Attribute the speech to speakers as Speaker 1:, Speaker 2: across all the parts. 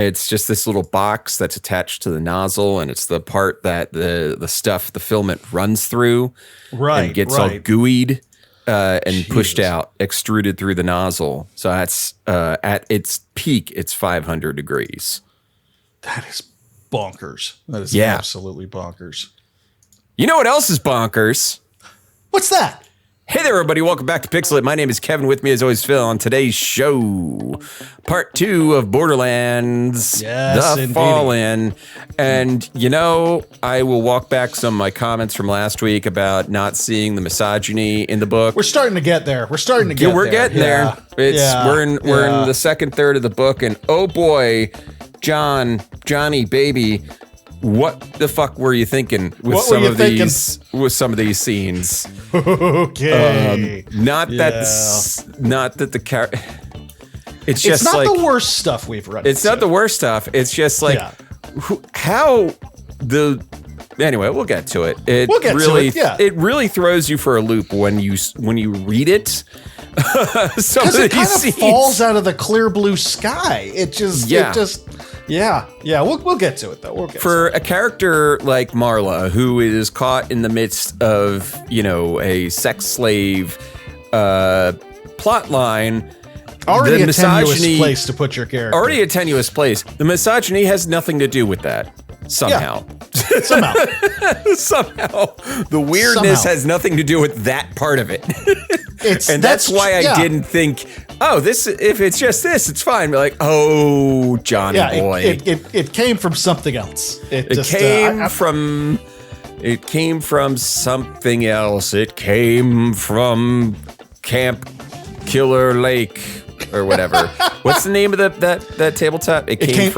Speaker 1: It's just this little box that's attached to the nozzle, and it's the part that the filament runs through, and gets all gooeyed and pushed out, extruded through the nozzle. So that's at its peak, it's 500 degrees.
Speaker 2: That is bonkers. That is absolutely bonkers.
Speaker 1: You know what else is bonkers?
Speaker 2: What's that?
Speaker 1: Hey there, everybody. Welcome back to Pixel It. My name is Kevin. With me, as always, Phil. On today's show, part 2 of Borderlands, The Fallen. And, I will walk back some of my comments from last week about not seeing the misogyny in the book.
Speaker 2: We're starting to get there. We're getting there.
Speaker 1: We're in the second third of the book, and oh boy, Johnny, baby, what the fuck were you thinking with some of these scenes?
Speaker 2: Okay.
Speaker 1: Not that the character. It's
Speaker 2: not the worst stuff we've read.
Speaker 1: It's not the worst stuff. It's just like Anyway, we'll get to it. It really throws you for a loop when you read it. Because
Speaker 2: it kind of falls out of the clear blue sky. We'll get to it though.
Speaker 1: For a character like Marla, who is caught in the midst of, a sex slave plot line.
Speaker 2: Already a tenuous place to put your character.
Speaker 1: Already a tenuous place. The misogyny has nothing to do with that. Somehow.
Speaker 2: Yeah.
Speaker 1: Somehow. The weirdness has nothing to do with that part of it. That's why I didn't think, if it's just this, it's fine. We're like, oh, Johnny boy.
Speaker 2: It came from something else. It
Speaker 1: came from something else. It came from Camp Killer Lake or whatever. What's the name of that tabletop? It came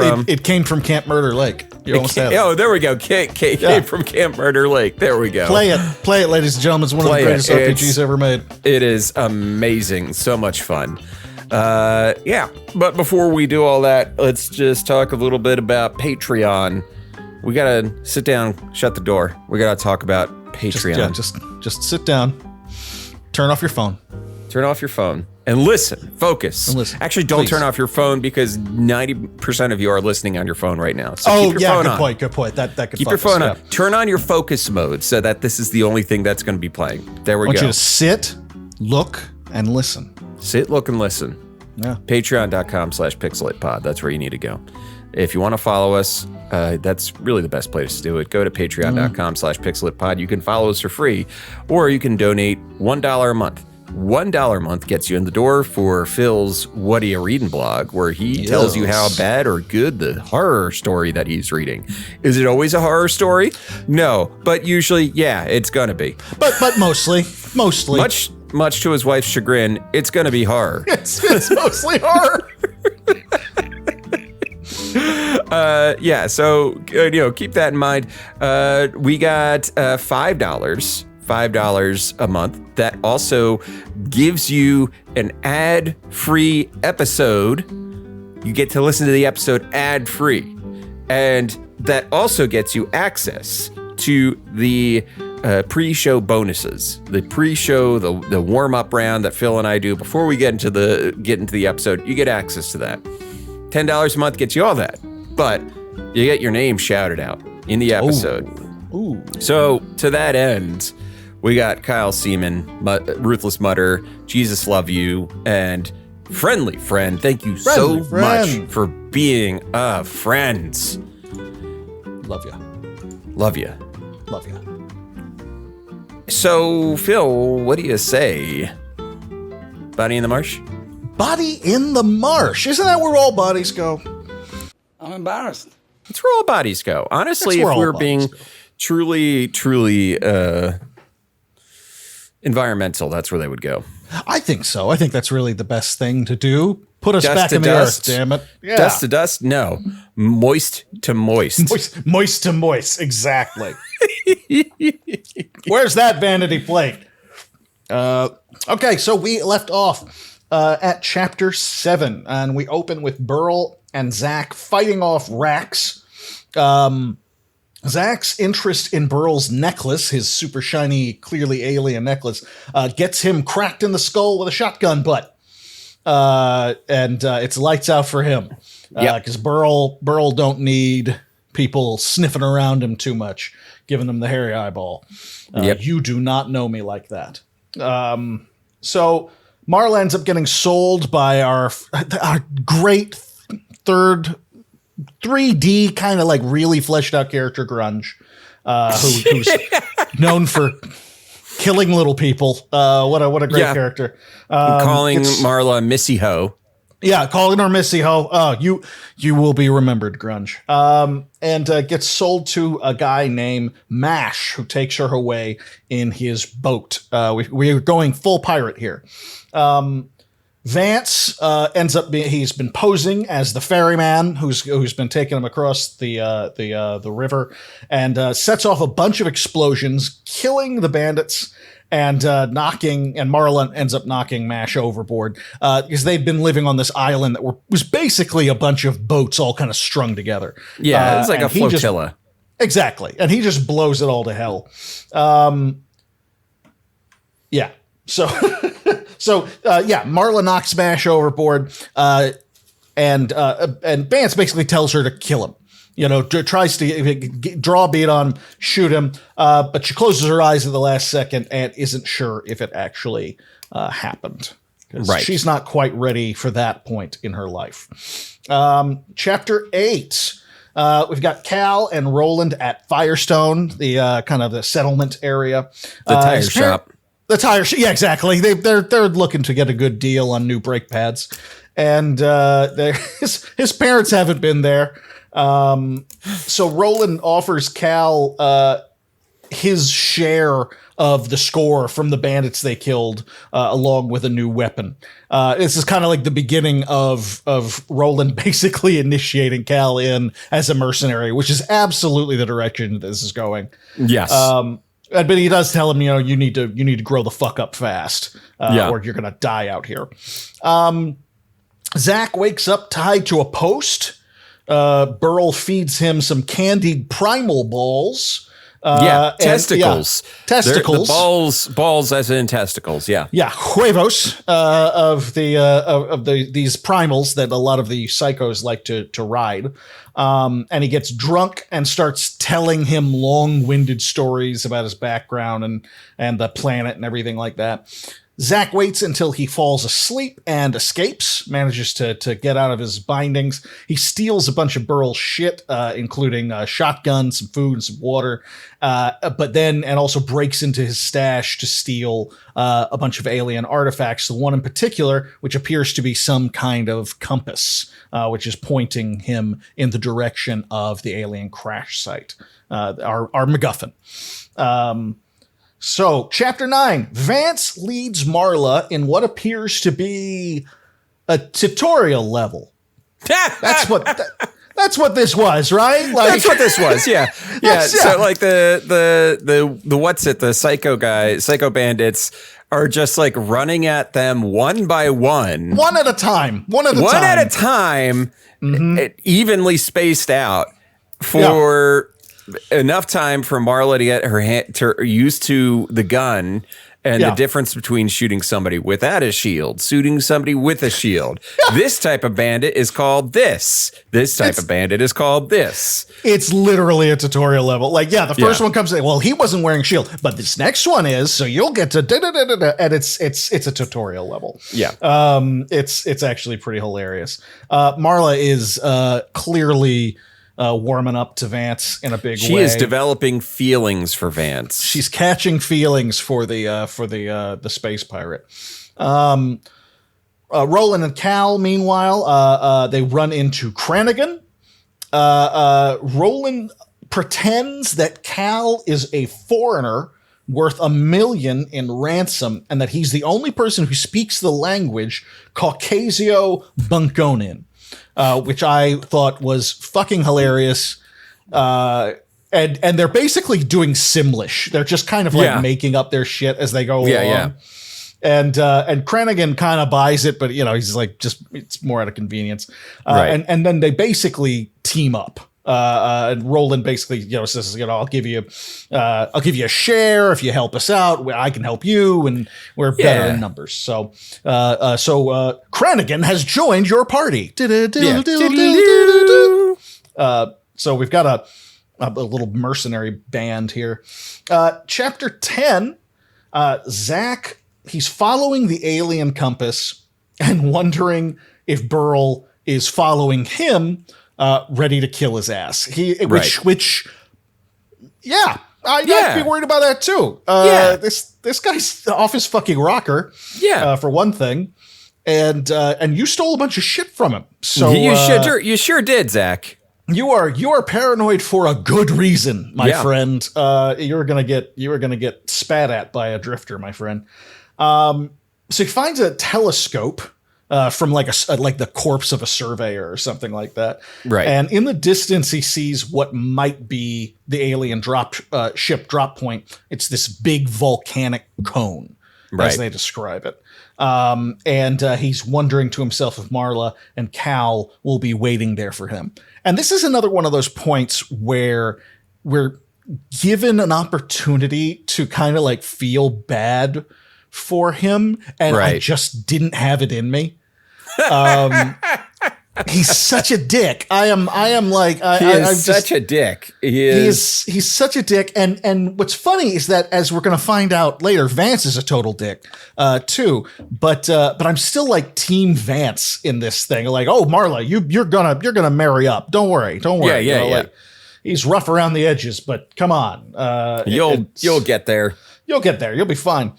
Speaker 2: from Camp Murder Lake. You almost have it.
Speaker 1: Oh, there we go. Came from Camp Murder Lake. There we go.
Speaker 2: Play it, ladies and gentlemen. It's one of the greatest RPGs ever made.
Speaker 1: It is amazing. So much fun. But before we do all that, let's just talk a little bit about Patreon. We gotta sit down, shut the door. We gotta talk about Patreon.
Speaker 2: Just sit down. Turn off your phone.
Speaker 1: Turn off your phone and listen. Focus.
Speaker 2: And listen.
Speaker 1: Actually, don't turn off your phone because 90% of you are listening on your phone right now. So keep your phone on.
Speaker 2: Good point. That could
Speaker 1: keep your phone on. Turn on your focus mode so that this is the only thing that's going to be playing. There we go.
Speaker 2: I want you to sit, look, and listen.
Speaker 1: Sit, look, and listen.
Speaker 2: Yeah.
Speaker 1: Patreon.com/pixelitpod. That's where you need to go. If you want to follow us, that's really the best place to do it. Go to patreon.com/pixelitpod. You can follow us for free, or you can donate $1 a month. $1 a month gets you in the door for Phil's What Are You Reading blog, where he tells you how bad or good the horror story that he's reading. Is it always a horror story? No, but usually, it's gonna be.
Speaker 2: But mostly.
Speaker 1: Much to his wife's chagrin, it's gonna be horror.
Speaker 2: It's mostly horror.
Speaker 1: So keep that in mind. We got $5 a month. That also gives you an ad-free episode. You get to listen to the episode ad-free. And that also gets you access to the pre-show bonuses. The pre-show, the warm-up round that Phil and I do before we get into the episode. You get access to that. $10 a month gets you all that. But you get your name shouted out in the episode.
Speaker 2: Ooh.
Speaker 1: So to that end, we got Kyle Seaman, Ruthless Mutter, Jesus Love You, and Friendly Friend. Thank you so much for being a friend.
Speaker 2: Love ya.
Speaker 1: Love ya.
Speaker 2: Love ya.
Speaker 1: So, Phil, what do you say? Body in the marsh?
Speaker 2: Body in the marsh. Isn't that where all bodies go?
Speaker 3: I'm embarrassed.
Speaker 1: That's where all bodies go. Honestly, if we're being truly environmental, that's where they would go.
Speaker 2: I think so. I think that's really the best thing to do. Put us back in the earth, damn it. Yeah.
Speaker 1: Dust to dust? No. Moist to moist.
Speaker 2: Moist to moist, exactly. Where's that vanity plate? Okay, so we left off at chapter 7, and we open with Burl and Zac fighting off Rax. Zac's interest in Burl's necklace, his super shiny, clearly alien necklace, gets him cracked in the skull with a shotgun butt. And it's lights out for him.
Speaker 1: Yep.
Speaker 2: Because Burl don't need people sniffing around him too much, giving them the hairy eyeball. You do not know me like that. So Marla ends up getting sold by our great third 3D kind of like really fleshed out character Grunge, who's known for killing little people. What a great character.
Speaker 1: Calling Marla Missy Ho.
Speaker 2: Yeah, calling her Missy Ho. Oh, you will be remembered, Grunge. And gets sold to a guy named Mash, who takes her away in his boat. We are going full pirate here. Vance ends up he's been posing as the ferryman who's been taking him across the river, and sets off a bunch of explosions, killing the bandits. And Marla ends up knocking Mash overboard because they'd been living on this island that was basically a bunch of boats all kind of strung together.
Speaker 1: Yeah, it's like a flotilla.
Speaker 2: Exactly. And he just blows it all to hell. Yeah. So, Marla knocks Mash overboard and Vance basically tells her to kill him. Tries to draw a bead on him, shoot him, but she closes her eyes at the last second and isn't sure if it actually happened. Right. She's not quite ready for that point in her life. Chapter 8. We've got Cal and Roland at Firestone, the kind of the settlement area.
Speaker 1: The tire shop.
Speaker 2: The tire shop. Yeah, exactly. They're looking to get a good deal on new brake pads. And his parents haven't been there. So Roland offers Cal his share of the score from the bandits they killed, along with a new weapon. This is kind of like the beginning of Roland basically initiating Cal in as a mercenary, which is absolutely the direction this is going.
Speaker 1: Yes.
Speaker 2: But he does tell him, you need to grow the fuck up fast, or you're gonna die out here. Zac wakes up tied to a post. Burl feeds him some candied primal balls.
Speaker 1: Testicles.
Speaker 2: Testicles.
Speaker 1: The balls as in testicles. Yeah.
Speaker 2: Yeah, huevos of these primals that a lot of the psychos like to ride. And he gets drunk and starts telling him long-winded stories about his background and the planet and everything like that. Zac waits until he falls asleep and escapes, manages to get out of his bindings. He steals a bunch of Burl's shit, including a shotgun, some food, and some water, and also breaks into his stash to steal a bunch of alien artifacts, the one in particular, which appears to be some kind of compass, which is pointing him in the direction of the alien crash site, our MacGuffin. So, Chapter 9, Vance leads Marla in what appears to be a tutorial level. That's what this was, right?
Speaker 1: That's what this was, yeah. So, like, the what's it, the psycho bandits are just, like, running at them one by one.
Speaker 2: One at a time. One at a time, evenly spaced out
Speaker 1: for... enough time for Marla to get her hand used to the gun and the difference between shooting somebody without a shield, shooting somebody with a shield. This type of bandit is called this. This type of bandit is called this.
Speaker 2: It's literally a tutorial level. Like, the first one comes in, well, he wasn't wearing a shield, but this next one is, so you'll get to da-da-da-da-da, and it's a tutorial level.
Speaker 1: Yeah.
Speaker 2: It's actually pretty hilarious. Marla is clearly warming up to Vance in a big way.
Speaker 1: She is developing feelings for Vance.
Speaker 2: She's catching feelings for the space pirate. Roland and Cal, meanwhile, they run into Cranigan. Roland pretends that Cal is a foreigner worth $1 million in ransom, and that he's the only person who speaks the language Caucasio-Bunkonin. Which I thought was fucking hilarious. And they're basically doing Simlish. They're just kind of like making up their shit as they go along. Yeah. And Cranigan kind of buys it, but he's like, just, it's more out of convenience. Right. And then they basically team up. And Roland basically, says, I'll give you a share if you help us out. I can help you, and we're better in numbers. So Cranigan has joined your party. So we've got a little mercenary band here. Chapter 10, Zac, he's following the alien compass and wondering if Burl is following him, ready to kill his ass. I'd be worried about that too. This guy's off his fucking rocker. For one thing, and you stole a bunch of shit from him. So
Speaker 1: you sure did, Zac.
Speaker 2: You are paranoid for a good reason, my friend. You're gonna get spat at by a drifter, my friend. So he finds a telescope from like the corpse of a surveyor or something like that.
Speaker 1: Right.
Speaker 2: And in the distance, he sees what might be the alien ship drop point. It's this big volcanic cone, as they describe it. And he's wondering to himself if Marla and Cal will be waiting there for him. And this is another one of those points where we're given an opportunity to kind of like feel bad for him. And I just didn't have it in me. He's such a dick. He's such a dick. He's such a dick. And what's funny is that, as we're going to find out later, Vance is a total dick, too. But I'm still like team Vance in this thing. Like, oh, Marla, you're gonna marry up. Don't worry.
Speaker 1: Yeah.
Speaker 2: Like, he's rough around the edges, but come on.
Speaker 1: You'll get there.
Speaker 2: You'll get there. You'll be fine.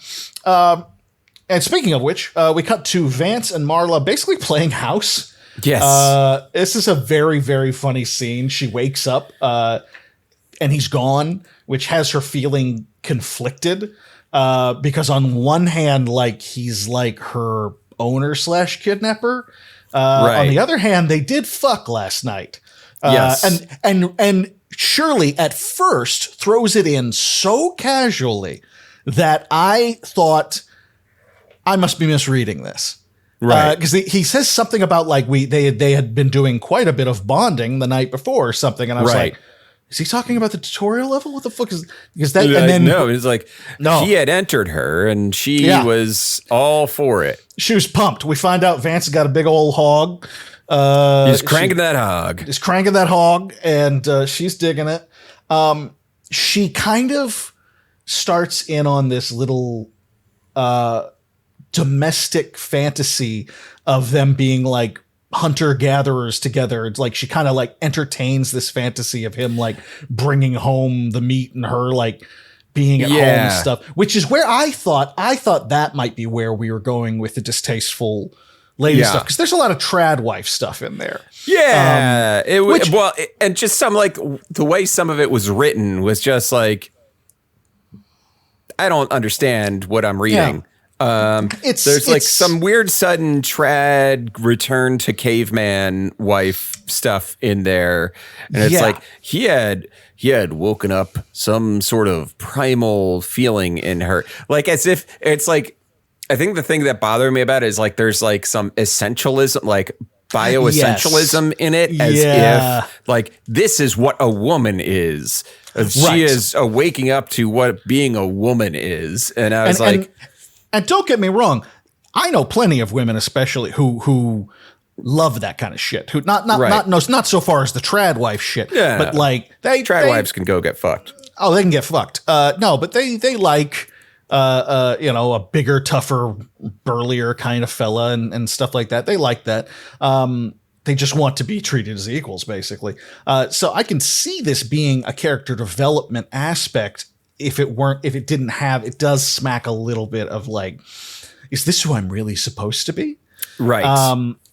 Speaker 2: And speaking of which, we cut to Vance and Marla basically playing house.
Speaker 1: Yes.
Speaker 2: This is a very, very funny scene. She wakes up and he's gone, which has her feeling conflicted because on one hand, like, he's like her owner / kidnapper. On the other hand, they did fuck last night.
Speaker 1: Yes.
Speaker 2: And Shirley at first throws it in so casually that I thought I must be misreading this.
Speaker 1: Right.
Speaker 2: Because he says something about like they had been doing quite a bit of bonding the night before or something, and I was like, is he talking about the tutorial level? What the fuck is that? And then
Speaker 1: no, it's like he had entered her and she was all for it.
Speaker 2: She was pumped. We find out Vance has got a big old hog.
Speaker 1: He's cranking that hog.
Speaker 2: He's cranking that hog, and she's digging it. She kind of starts in on this little domestic fantasy of them being like hunter-gatherers together. It's like she kind of like entertains this fantasy of him like bringing home the meat and her like being at home and stuff, which is where I thought that might be where we were going with the distasteful lady stuff, because there's a lot of trad wife stuff in there. And
Speaker 1: just some like the way some of it was written was just like, I don't understand what I'm reading. There's like some weird sudden trad return to caveman wife stuff in there, and it's like he had woken up some sort of primal feeling in her, like as if it's like, I think the thing that bothered me about it is like there's like some essentialism, like bioessentialism in it, as if like this is what a woman is. She is waking up to what being a woman is, and I was
Speaker 2: And don't get me wrong, I know plenty of women, especially who love that kind of shit. Who not so far as the trad wife shit, but like
Speaker 1: trad wives can go get fucked.
Speaker 2: Oh, they can get fucked. No, but they like a bigger, tougher, burlier kind of fella and stuff like that. They like that. They just want to be treated as equals, basically. So I can see this being a character development aspect. If it didn't have, it does smack a little bit of like, is this who I'm really supposed to be?
Speaker 1: Right.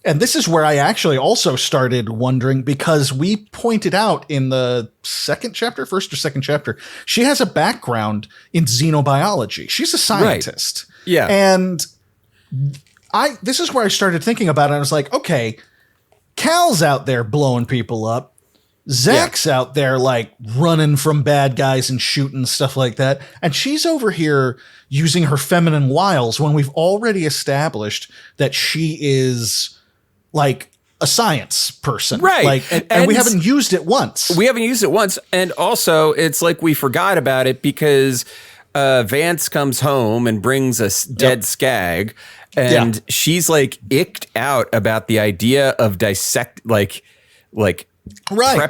Speaker 2: And this is where I actually also started wondering, because we pointed out in the first or second chapter, she has a background in xenobiology. She's a scientist.
Speaker 1: Right. Yeah.
Speaker 2: And this is where I started thinking about it. I was like, okay, Cal's out there blowing people up. Zac's out there like running from bad guys and shooting stuff like that. And she's over here using her feminine wiles when we've already established that she is like a science person.
Speaker 1: Right.
Speaker 2: Like, and we haven't used it once.
Speaker 1: We haven't used it once. And also, it's like we forgot about it because Vance comes home and brings a dead skag. And she's like icked out about the idea of prep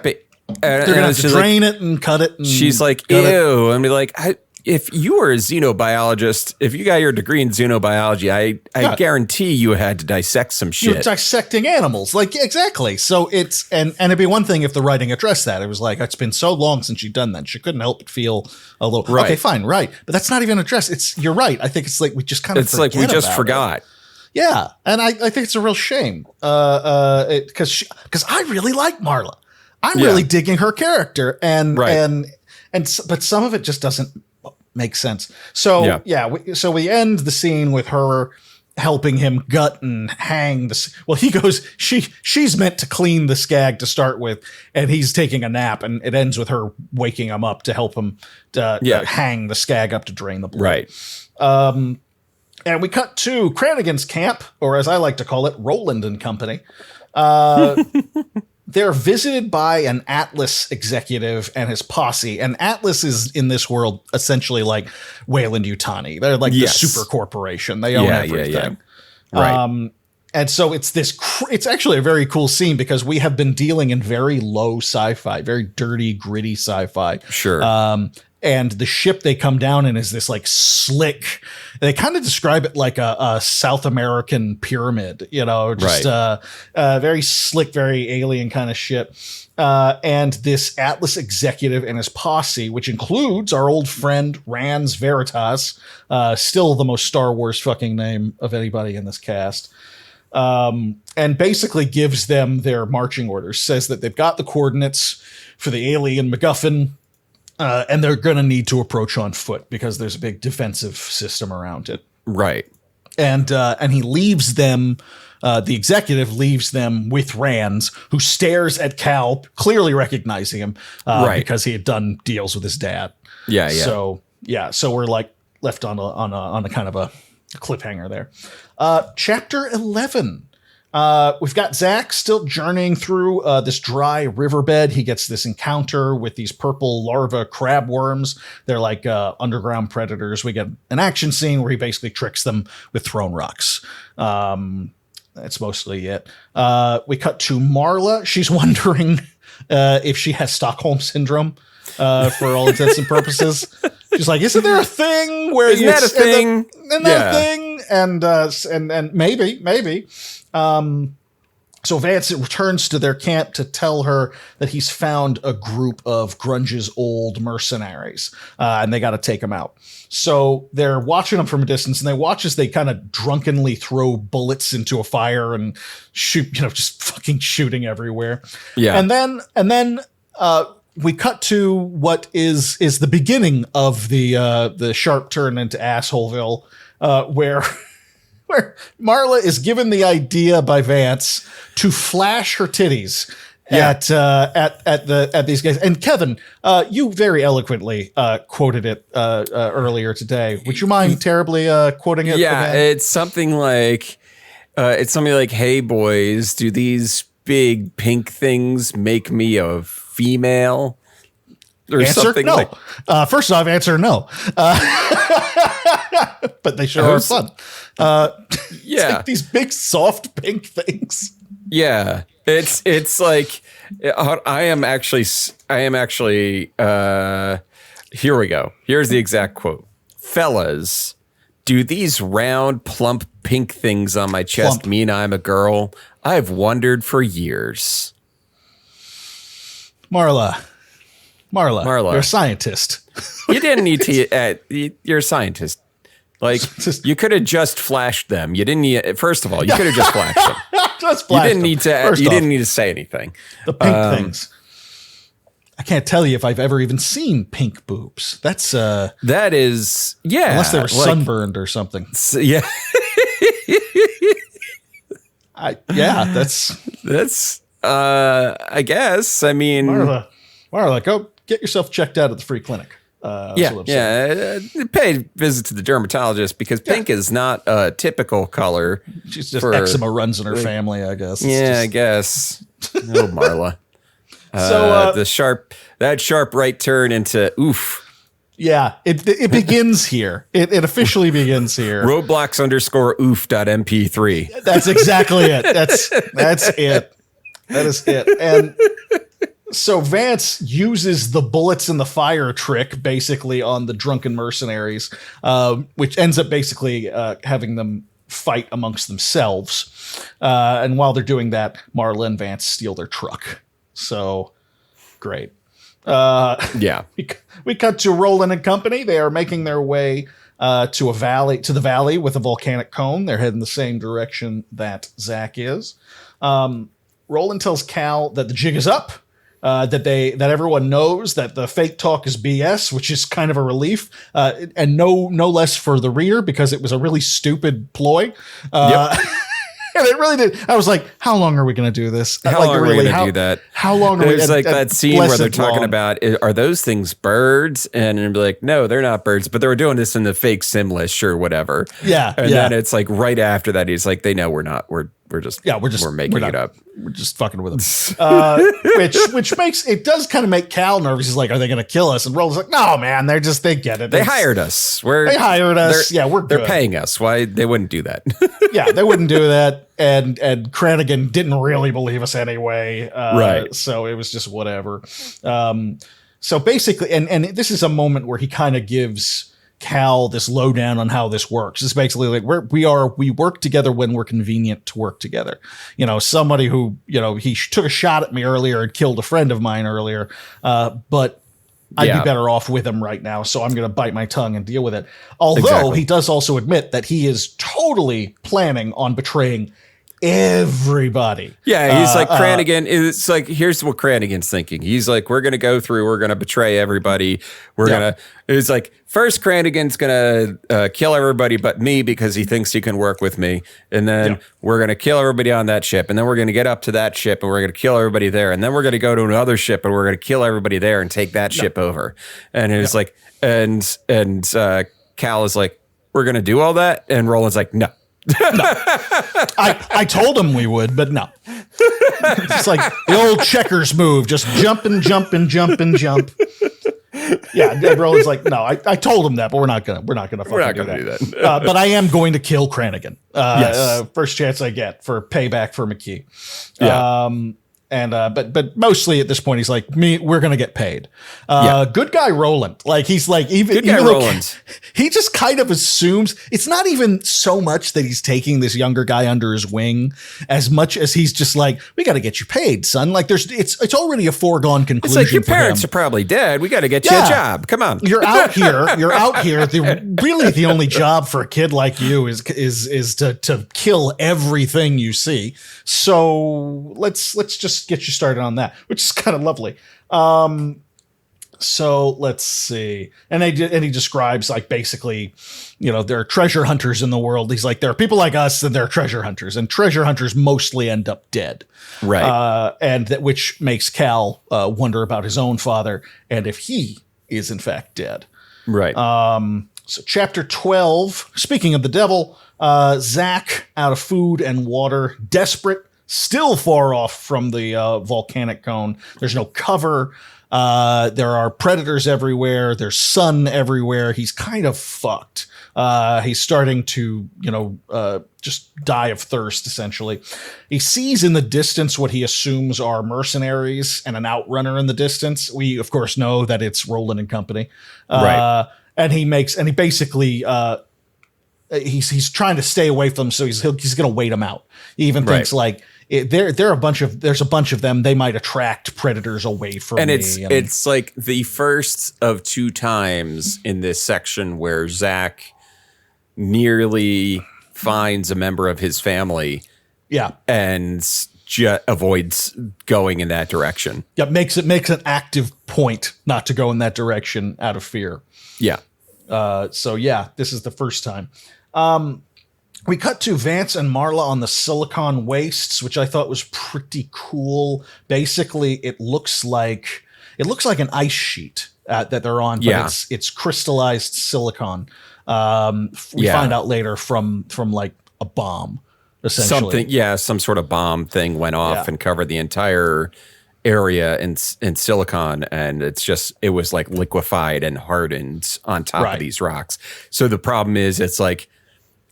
Speaker 1: it.
Speaker 2: They're going to have to drain it and cut it. And
Speaker 1: she's like, ew. And be like, if you were a xenobiologist, if you got your degree in xenobiology, I guarantee you had to dissect some shit.
Speaker 2: You're dissecting animals. Like, exactly. So it's, and it'd be one thing if the writing addressed that. It was like, it's been so long since you've done that. She couldn't help but feel a little, okay, fine, right. But that's not even addressed. You're right. I think it's like, we just kind of forget
Speaker 1: we just
Speaker 2: forgot. It. Yeah. And I think it's a real shame. Because I really like Marla. I'm really digging her character. But some of it just doesn't make sense. So so we end the scene with her helping him gut and hang the. Well, he goes. She's meant to clean the skag to start with, and he's taking a nap, and it ends with her waking him up to help him hang the skag up to drain the blood.
Speaker 1: Right.
Speaker 2: And we cut to Cranigan's camp, or as I like to call it, Roland and company. They're visited by an Atlas executive and his posse. And Atlas is, in this world, essentially like Weyland-Yutani. They're like the super corporation. They own everything.
Speaker 1: Right.
Speaker 2: And so it's it's actually a very cool scene because we have been dealing in very low sci-fi, very dirty, gritty sci-fi.
Speaker 1: Sure.
Speaker 2: And the ship they come down in is this like slick. They kind of describe it like a South American pyramid, just very slick, very alien kind of ship. And this Atlas executive and his posse, which includes our old friend Rans Veritas, still the most Star Wars fucking name of anybody in this cast. And basically gives them their marching orders, says that they've got the coordinates for the alien MacGuffin. And they're going to need to approach on foot because there's a big defensive system around it.
Speaker 1: Right.
Speaker 2: And he leaves them, the executive leaves them with Rans, who stares at Cal, clearly recognizing him because he had done deals with his dad.
Speaker 1: Yeah.
Speaker 2: So we're like left on a kind of a cliffhanger there. Chapter 11. We've got Zac still journeying through this dry riverbed. He gets this encounter with these purple larva crab worms. They're like underground predators. We get an action scene where he basically tricks them with thrown rocks. That's mostly it. We cut to Marla. She's wondering if she has Stockholm syndrome for all intents and purposes. She's like, isn't there a thing where
Speaker 1: isn't that a thing?
Speaker 2: Isn't that a thing? And maybe. So Vance returns to their camp to tell her that he's found a group of Grunge's old mercenaries, and they got to take them out. So they're watching them from a distance, and they watch as they kind of drunkenly throw bullets into a fire and shoot, just fucking shooting everywhere.
Speaker 1: Yeah.
Speaker 2: And then we cut to what is the beginning of the sharp turn into Assholeville, where Marla is given the idea by Vance to flash her titties at these guys. And Kevin, you very eloquently quoted it earlier today. Would you mind terribly quoting it?
Speaker 1: Yeah,
Speaker 2: again?
Speaker 1: it's something like, "Hey boys, do these big pink things make me a female?" Or
Speaker 2: answer
Speaker 1: something
Speaker 2: no.
Speaker 1: like.
Speaker 2: First off, answer no. But they sure are fun. It's like these big soft pink things.
Speaker 1: Yeah, it's like I am actually. Here we go. Here's the exact quote: "Fellas, do these round, plump, pink things on my chest mean I'm a girl? I've wondered for years."
Speaker 2: Marla, you're a scientist.
Speaker 1: You didn't need to. You're a scientist. Like, you could have just flashed them. You didn't need. First of all, you could have just flashed them. You didn't need to. You didn't need to say anything.
Speaker 2: The pink things. I can't tell you if I've ever even seen pink boobs.
Speaker 1: That is
Speaker 2: unless they were sunburned or something.
Speaker 1: Yeah. That's. I guess. I mean,
Speaker 2: Marla, go get yourself checked out at the free clinic.
Speaker 1: Pay a visit to the dermatologist because pink is not a typical color.
Speaker 2: She's just eczema runs in her family, I guess.
Speaker 1: I guess. Oh, Marla. That sharp right turn into oof.
Speaker 2: Yeah, it begins here. It officially begins here.
Speaker 1: Roblox_oof.mp3.
Speaker 2: That's exactly it. That's it. That is it. And so Vance uses the bullets in the fire trick basically on the drunken mercenaries, which ends up basically having them fight amongst themselves. And while they're doing that, Marla and Vance steal their truck. So great. We cut to Roland and company. They are making their way to the valley with a volcanic cone. They're heading the same direction that Zac is. Roland tells Cal that the jig is up. That everyone knows that the fake talk is BS, which is kind of a relief, and no less for the reader because it was a really stupid ploy. And it really did. I was like, how long are we going to do this?
Speaker 1: How long are we going to do that?
Speaker 2: How long are we?
Speaker 1: There's like that scene where they're talking about, are those things birds? And it'd be like, no, they're not birds, but they were doing this in the fake sim list, or whatever.
Speaker 2: Yeah.
Speaker 1: And then it's like right after that, he's like, they know we're not. We're making it up.
Speaker 2: We're just fucking with them. Which makes it does kind of make Cal nervous. He's like, are they going to kill us? And Roland's like, no, man, they get it.
Speaker 1: They hired us.
Speaker 2: They hired us. Yeah, we're good.
Speaker 1: They're paying us. Why they wouldn't do that?
Speaker 2: Yeah, they wouldn't do that. And Cranigan didn't really believe us anyway.
Speaker 1: Right.
Speaker 2: So it was just whatever. So basically, and this is a moment where he kind of gives Cal this lowdown on how this works. It's basically like we work together when we're convenient to work together. Somebody who, he took a shot at me earlier and killed a friend of mine earlier, but I'd be better off with him right now. So I'm going to bite my tongue and deal with it. Although he does also admit that he is totally planning on betraying everybody.
Speaker 1: Yeah, he's like Cranigan. It's like, here's what Cranigan's thinking. He's like, we're going to betray everybody. It's like, first Cranigan's going to kill everybody but me because he thinks he can work with me. And then we're going to kill everybody on that ship. And then we're going to get up to that ship and we're going to kill everybody there. And then we're going to go to another ship and we're going to kill everybody there and take that ship over. And it's like, and Cal is like, we're going to do all that. And Roland's like, no.
Speaker 2: No. I told him we would, but no. It's like the old checkers move, just jump and jump and jump and jump. Yeah, Roland's like, no, I told him that, but we're not gonna do that. But I am going to kill Cranigan. Yes. First chance I get for payback for McKee.
Speaker 1: Yeah.
Speaker 2: But mostly at this point, he's like, we're going to get paid. Good guy Roland. Like, he's like, even
Speaker 1: Roland.
Speaker 2: He just kind of assumes it's not even so much that he's taking this younger guy under his wing as much as he's just like, we got to get you paid, son. Like it's already a foregone conclusion.
Speaker 1: It's like your parents are probably dead. We got to get you a job. Come on.
Speaker 2: You're out here. The only job for a kid like you is to kill everything you see. So let's just get you started on that, which is kind of lovely. So let's see. And he describes, like, basically, there are treasure hunters in the world. He's like, there are people like us and there are treasure hunters, and treasure hunters mostly end up dead.
Speaker 1: Right.
Speaker 2: Which makes Cal wonder about his own father and if he is in fact dead.
Speaker 1: Right.
Speaker 2: So chapter 12, speaking of the devil, Zac, out of food and water, desperate, still far off from the volcanic cone. There's no cover. There are predators everywhere. There's sun everywhere. He's kind of fucked. He's starting to, just die of thirst, essentially. He sees in the distance what he assumes are mercenaries and an outrunner in the distance. We, of course, know that it's Roland and company.
Speaker 1: Right.
Speaker 2: And he basically... He's trying to stay away from them, so he's going to wait them out. He even thinks like there's a bunch of them. They might attract predators away from me.
Speaker 1: And it's like the first of two times in this section where Zac nearly finds a member of his family.
Speaker 2: Yeah, and
Speaker 1: avoids going in that direction.
Speaker 2: Yeah, makes an active point not to go in that direction out of fear.
Speaker 1: Yeah.
Speaker 2: So yeah, this is the first time. We cut to Vance and Marla on the silicon wastes, which I thought was pretty cool. Basically, it looks like an ice sheet. that they're on, but it's crystallized silicon. We find out later from like a bomb, essentially.
Speaker 1: Some sort of bomb thing went off and covered the entire area in silicon, and it was like liquefied and hardened on top of these rocks. So the problem is, it's like,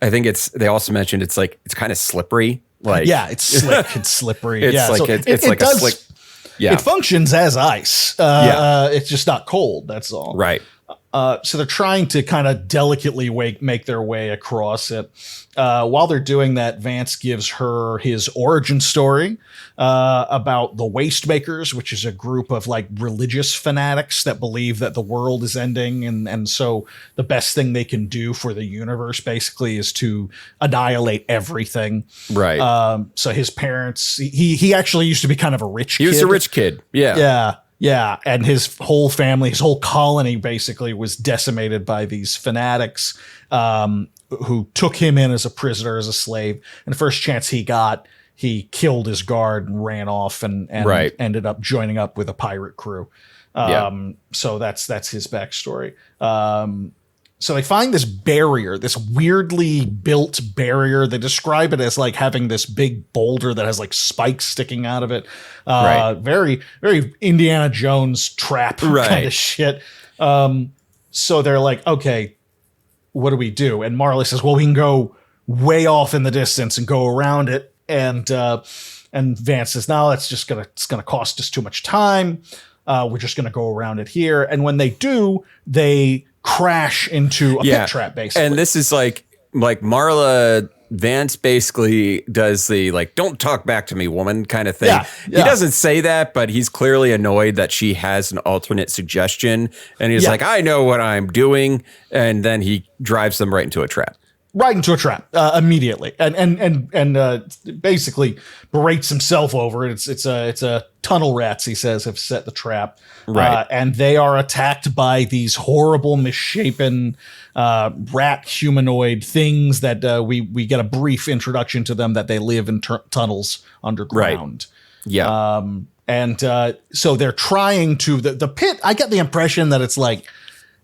Speaker 1: I think they also mentioned it's kind of slippery. Like,
Speaker 2: it's slick, it's slippery.
Speaker 1: It
Speaker 2: functions as ice. It's just not cold. That's all.
Speaker 1: Right.
Speaker 2: So they're trying to kind of delicately make their way across it. While they're doing that, Vance gives her his origin story about the Wastemakers, which is a group of like religious fanatics that believe that the world is ending. And so the best thing they can do for the universe basically is to annihilate everything.
Speaker 1: Right.
Speaker 2: So his parents, he actually used to be kind of a rich kid.
Speaker 1: He was a rich kid. Yeah.
Speaker 2: Yeah. Yeah, and his whole family, his whole colony basically was decimated by these fanatics who took him in as a prisoner, as a slave. And the first chance he got, he killed his guard and ran off and ended up joining up with a pirate crew. So that's his backstory. So they find this barrier, this weirdly built barrier. They describe it as like having this big boulder that has like spikes sticking out of it. Very, very Indiana Jones trap kind of shit. So they're like, okay, what do we do? And Marla says, well, we can go way off in the distance and go around it. And Vance says, no, it's going to cost us too much time. We're just going to go around it here. And when they do, they crash into a pit trap, basically.
Speaker 1: And this is like Marla, Vance basically does the like, don't talk back to me, woman kind of thing. He doesn't say that, but he's clearly annoyed that she has an alternate suggestion. And he's like, I know what I'm doing. And then he drives them right into a trap.
Speaker 2: Right into a trap immediately, and basically berates himself over it. It's a tunnel rats, he says, have set the trap, and they are attacked by these horrible, misshapen rat humanoid things that we get a brief introduction to them, that they live in tunnels underground. So they're trying to the pit. I get the impression that it's like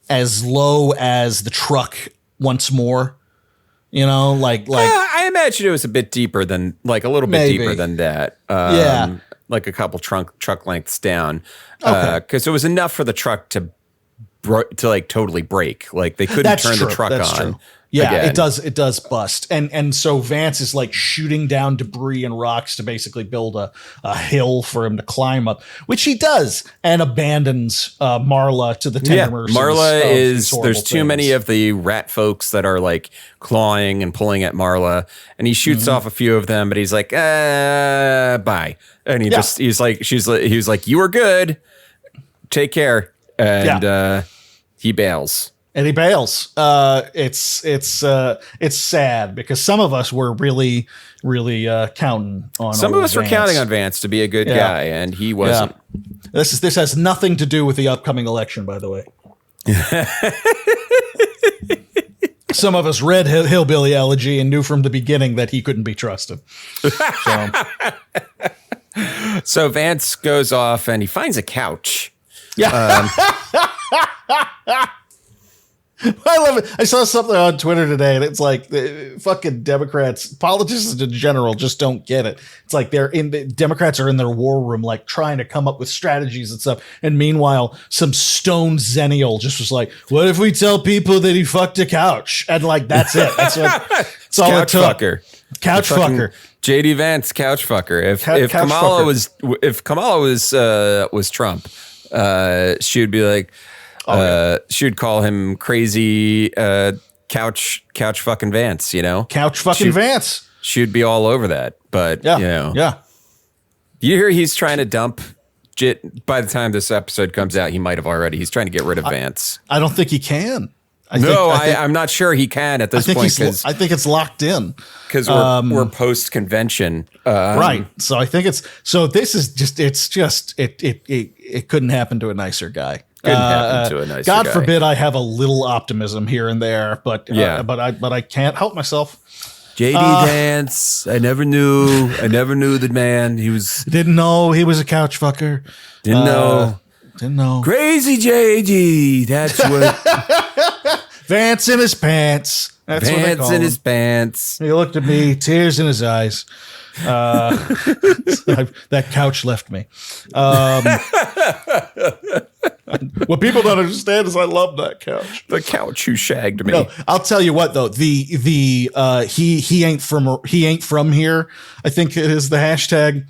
Speaker 2: as low as the truck once more. You know, like
Speaker 1: I imagine it was a bit deeper than, like a little bit deeper than that. Like a couple truck lengths down. Because it was enough for the truck to like totally break. Like they couldn't turn the truck on. True.
Speaker 2: Yeah,
Speaker 1: again.
Speaker 2: it does bust. And so Vance is like shooting down debris and rocks to basically build a hill for him to climb up, which he does, and abandons Marla to the tender mercies.
Speaker 1: Marla there's too many of the rat folks that are like clawing and pulling at Marla, and he shoots off a few of them, but he's like, bye. And he was like, you were good. Take care. And he bails.
Speaker 2: And he bails. It's sad because some of us were really, really counting on.
Speaker 1: Some of us were counting on Vance to be a good guy, and he wasn't.
Speaker 2: This has nothing to do with the upcoming election, by the way. Some of us read Hillbilly Elegy and knew from the beginning that he couldn't be trusted.
Speaker 1: So Vance goes off and he finds a couch.
Speaker 2: Yeah. I love it. I saw something on Twitter today, and it's like the fucking Democrats, politicians in general, just don't get it. It's like Democrats are in their war room, like trying to come up with strategies and stuff. And meanwhile, some stone zennial just was like, "What if we tell people that he fucked a couch?" And like, that's it. That's what. It's all
Speaker 1: couch fucker.
Speaker 2: Couch fucker.
Speaker 1: JD Vance, couch fucker. If Kamala was Trump, she would be like. She would call him crazy couch fucking Vance, you know?
Speaker 2: Couch fucking Vance.
Speaker 1: She'd be all over that. But, you know.
Speaker 2: Yeah.
Speaker 1: You hear he's trying to dump Jit. By the time this episode comes out, he might have already. He's trying to get rid of Vance.
Speaker 2: I don't think he can.
Speaker 1: I'm not sure he can at this point.
Speaker 2: I think it's locked in.
Speaker 1: Because we're post-convention.
Speaker 2: Right. So I think this is just, it couldn't happen to a nicer guy. God forbid I have a little optimism here and there, but I can't help myself.
Speaker 1: JD Vance, I never knew the man. He was
Speaker 2: didn't know he was a couch fucker.
Speaker 1: Didn't know.
Speaker 2: Didn't know.
Speaker 1: Crazy JD. That's what.
Speaker 2: Vance in his pants. That's what they call
Speaker 1: Pants in
Speaker 2: him.
Speaker 1: his pants.
Speaker 2: He looked at me, tears in his eyes. That couch left me. What people don't understand is I love that couch.
Speaker 1: The couch who shagged me.
Speaker 2: No, I'll tell you what though. He ain't from here. I think it is the hashtag.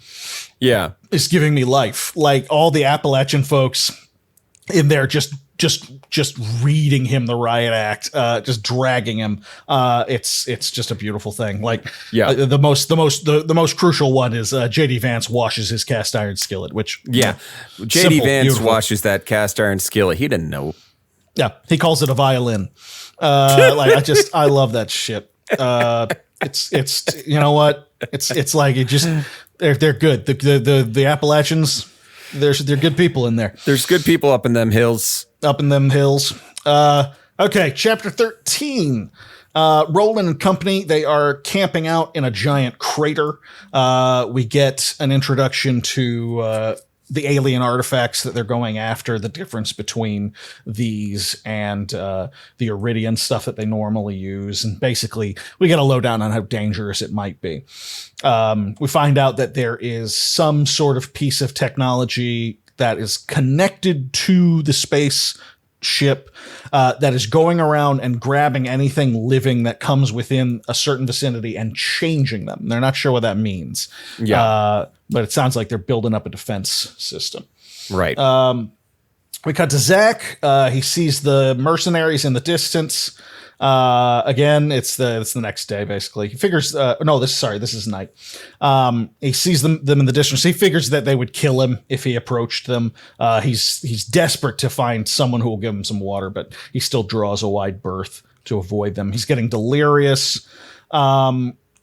Speaker 1: Yeah.
Speaker 2: Is giving me life. Like all the Appalachian folks in there just reading him the riot act, just dragging him. It's just a beautiful thing. Like the most crucial one is JD Vance washes his cast iron skillet, which
Speaker 1: JD
Speaker 2: simple,
Speaker 1: Vance
Speaker 2: beautiful.
Speaker 1: washes that cast iron skillet. He didn't know.
Speaker 2: Yeah, he calls it a violin. I love that shit. It's you know what? It's like it just they're good. The Appalachians, they're good people in there.
Speaker 1: There's good people up in them hills.
Speaker 2: Okay, chapter 13. Roland and company, they are camping out in a giant crater. We get an introduction to the alien artifacts that they're going after, the difference between these and the Iridian stuff that they normally use. And basically, we get a lowdown on how dangerous it might be. We find out that there is some sort of piece of technology that is connected to the space ship that is going around and grabbing anything living that comes within a certain vicinity and changing them. They're not sure what that means. But it sounds like they're building up a defense system.
Speaker 1: Right.
Speaker 2: We cut to Zac. He sees the mercenaries in the distance. Again, it's the next day, basically. He figures, this is night. He sees them in the distance. He figures that they would kill him if he approached them. He's desperate to find someone who will give him some water, but he still draws a wide berth to avoid them. He's getting delirious.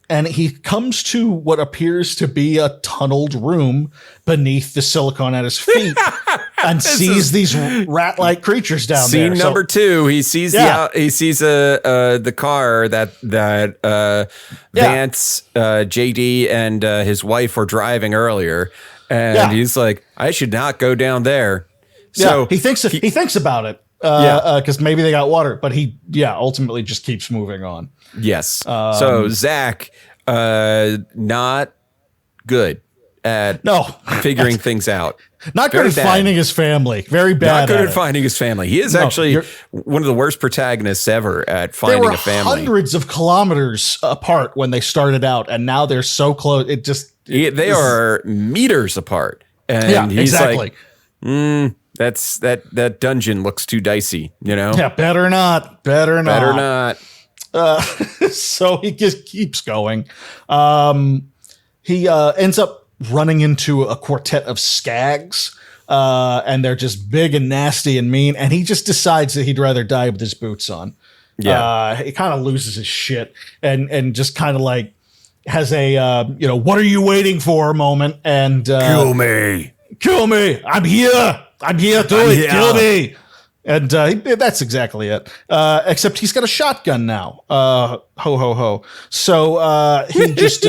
Speaker 2: And he comes to what appears to be a tunneled room beneath the silicone at his feet and sees these rat-like creatures down there.
Speaker 1: Scene number 2, he sees the car that Vance, JD, and his wife were driving earlier, and he's like, I should not go down there. So
Speaker 2: he thinks about it because maybe they got water, but he ultimately just keeps moving on.
Speaker 1: Yes. So Zac, not good at figuring things out.
Speaker 2: Not good at finding his family. Very bad.
Speaker 1: Not good at finding his family. He is actually one of the worst protagonists ever at finding a family.
Speaker 2: They were hundreds of kilometers apart when they started out, and now they're so close. It just
Speaker 1: they are meters apart. And he's
Speaker 2: exactly.
Speaker 1: Like, that dungeon looks too dicey. You know?
Speaker 2: Yeah, better not. So he just keeps going. He ends up running into a quartet of skags, and they're just big and nasty and mean. And he just decides that he'd rather die with his boots on. Yeah, he kind of loses his shit and just kind of like has a what are you waiting for moment and
Speaker 1: kill me.
Speaker 2: I'm here. Kill me. And that's exactly it. Except he's got a shotgun now. Ho, ho, ho. So he just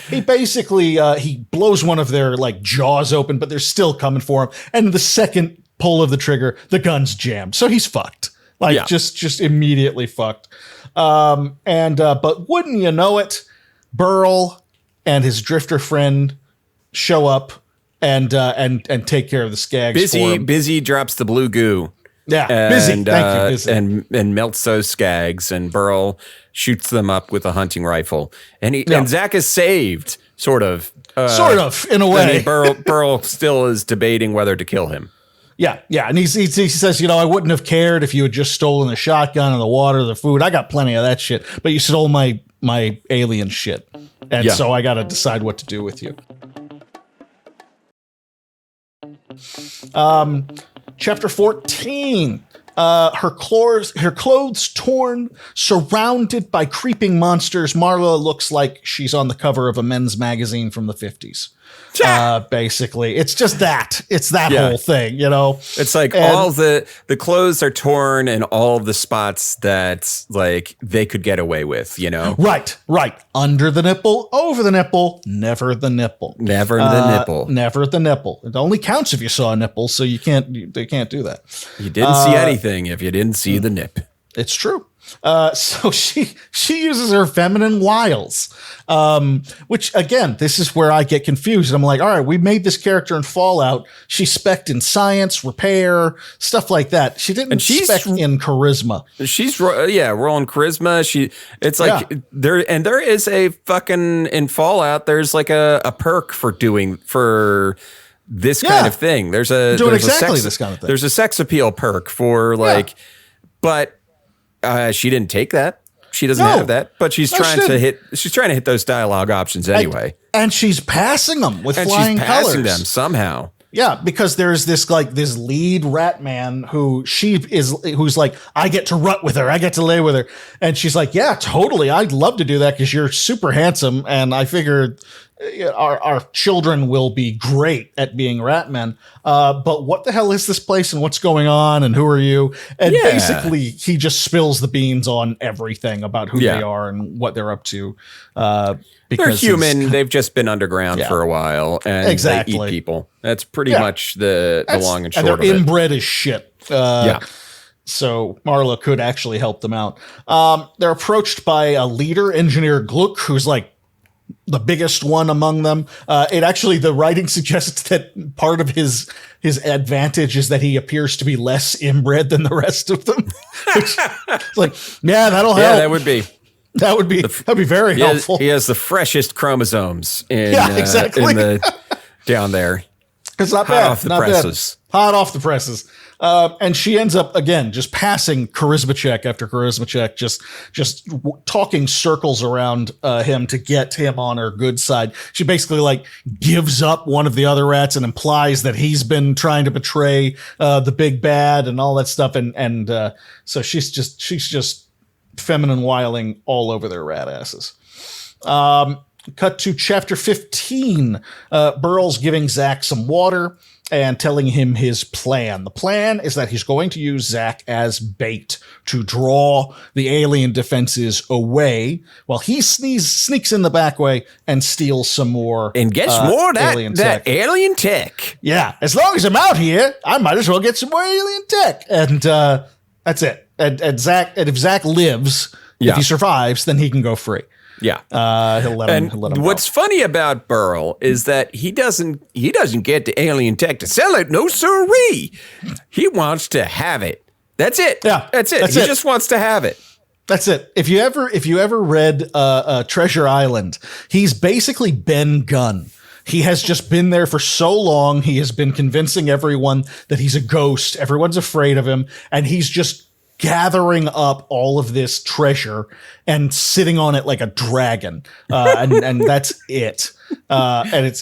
Speaker 2: he basically he blows one of their like jaws open, but they're still coming for him. And the second pull of the trigger, the gun's jammed. So he's fucked. Just immediately fucked. But wouldn't you know it, Burl and his drifter friend show up and take care of the skags for him.
Speaker 1: Busy drops the blue goo.
Speaker 2: Yeah, Busy. Thank you, Busy.
Speaker 1: And melts those skags, and Burl shoots them up with a hunting rifle. And Zac is saved, sort of.
Speaker 2: In a way.
Speaker 1: Burl still is debating whether to kill him.
Speaker 2: Yeah, and he says, I wouldn't have cared if you had just stolen the shotgun and the water, the food. I got plenty of that shit, but you stole my alien shit, and so I got to decide what to do with you. Chapter 14. Her clothes torn, surrounded by creeping monsters. Marla looks like she's on the cover of a men's magazine from the 50s. Basically. It's just that. It's that whole thing, you know?
Speaker 1: It's like all the clothes are torn and all of the spots that like they could get away with, you know?
Speaker 2: Right. Under the nipple, over the nipple, never the nipple.
Speaker 1: Never the nipple.
Speaker 2: Never the nipple. It only counts if you saw a nipple, so they can't do that.
Speaker 1: You didn't see anything if you didn't see the nip.
Speaker 2: It's true. So she uses her feminine wiles, which again, this is where I get confused. I'm like, all right, we made this character in Fallout. She's spec'd in science, repair, stuff like that. She didn't spec in charisma.
Speaker 1: She's rolling charisma. It's like there is a fucking in Fallout. There's like a perk for this kind of thing. There's this kind of thing. There's a sex appeal perk for but. She didn't take that. She doesn't have that, but she's trying to hit those dialogue options anyway.
Speaker 2: And she's passing them with flying colors.
Speaker 1: She's passing them somehow.
Speaker 2: Yeah, because there's this lead rat man who's like, I get to rut with her, I get to lay with her, and she's like, yeah, totally, I'd love to do that because you're super handsome, and I figured our children will be great at being rat men. But what the hell is this place, and what's going on, and who are you? And basically, he just spills the beans on everything about who they are and what they're up to. Because
Speaker 1: they're human. They've just been underground for a while, and they eat people. That's pretty much the long and short of it.
Speaker 2: And they're inbred as shit. So Marla could actually help them out. They're approached by a leader, Engineer Gluck, who's like the biggest one among them. The writing suggests that part of his advantage is that he appears to be less inbred than the rest of them. That'll help.
Speaker 1: Yeah, that would be.
Speaker 2: That'd be very helpful.
Speaker 1: He has the freshest chromosomes down there.
Speaker 2: It's not bad. Hot off the presses. And she ends up again just passing charisma check after charisma check, just talking circles around him to get him on her good side. She basically gives up one of the other rats and implies that he's been trying to betray the big bad and all that stuff. And so she's just feminine wiling all over their rat asses. Cut to chapter 15. Burl's giving Zac some water and telling him his plan. The plan is that he's going to use Zac as bait to draw the alien defenses away while he sneaks in the back way and steals some more
Speaker 1: and gets more that alien tech.
Speaker 2: Yeah, as long as I'm out here, I might as well get some more alien tech. And that's it. And if Zac lives, if he survives, then he can go free.
Speaker 1: Yeah,
Speaker 2: he'll let him
Speaker 1: what's funny about Burl is that he doesn't get the alien tech to sell it. No siree. He wants to have it. That's it.
Speaker 2: Yeah,
Speaker 1: that's it. He just wants to have it.
Speaker 2: That's it. If you ever read Treasure Island, he's basically Ben Gunn. He has just been there for so long. He has been convincing everyone that he's a ghost. Everyone's afraid of him, and he's just gathering up all of this treasure and sitting on it like a dragon. And that's it. And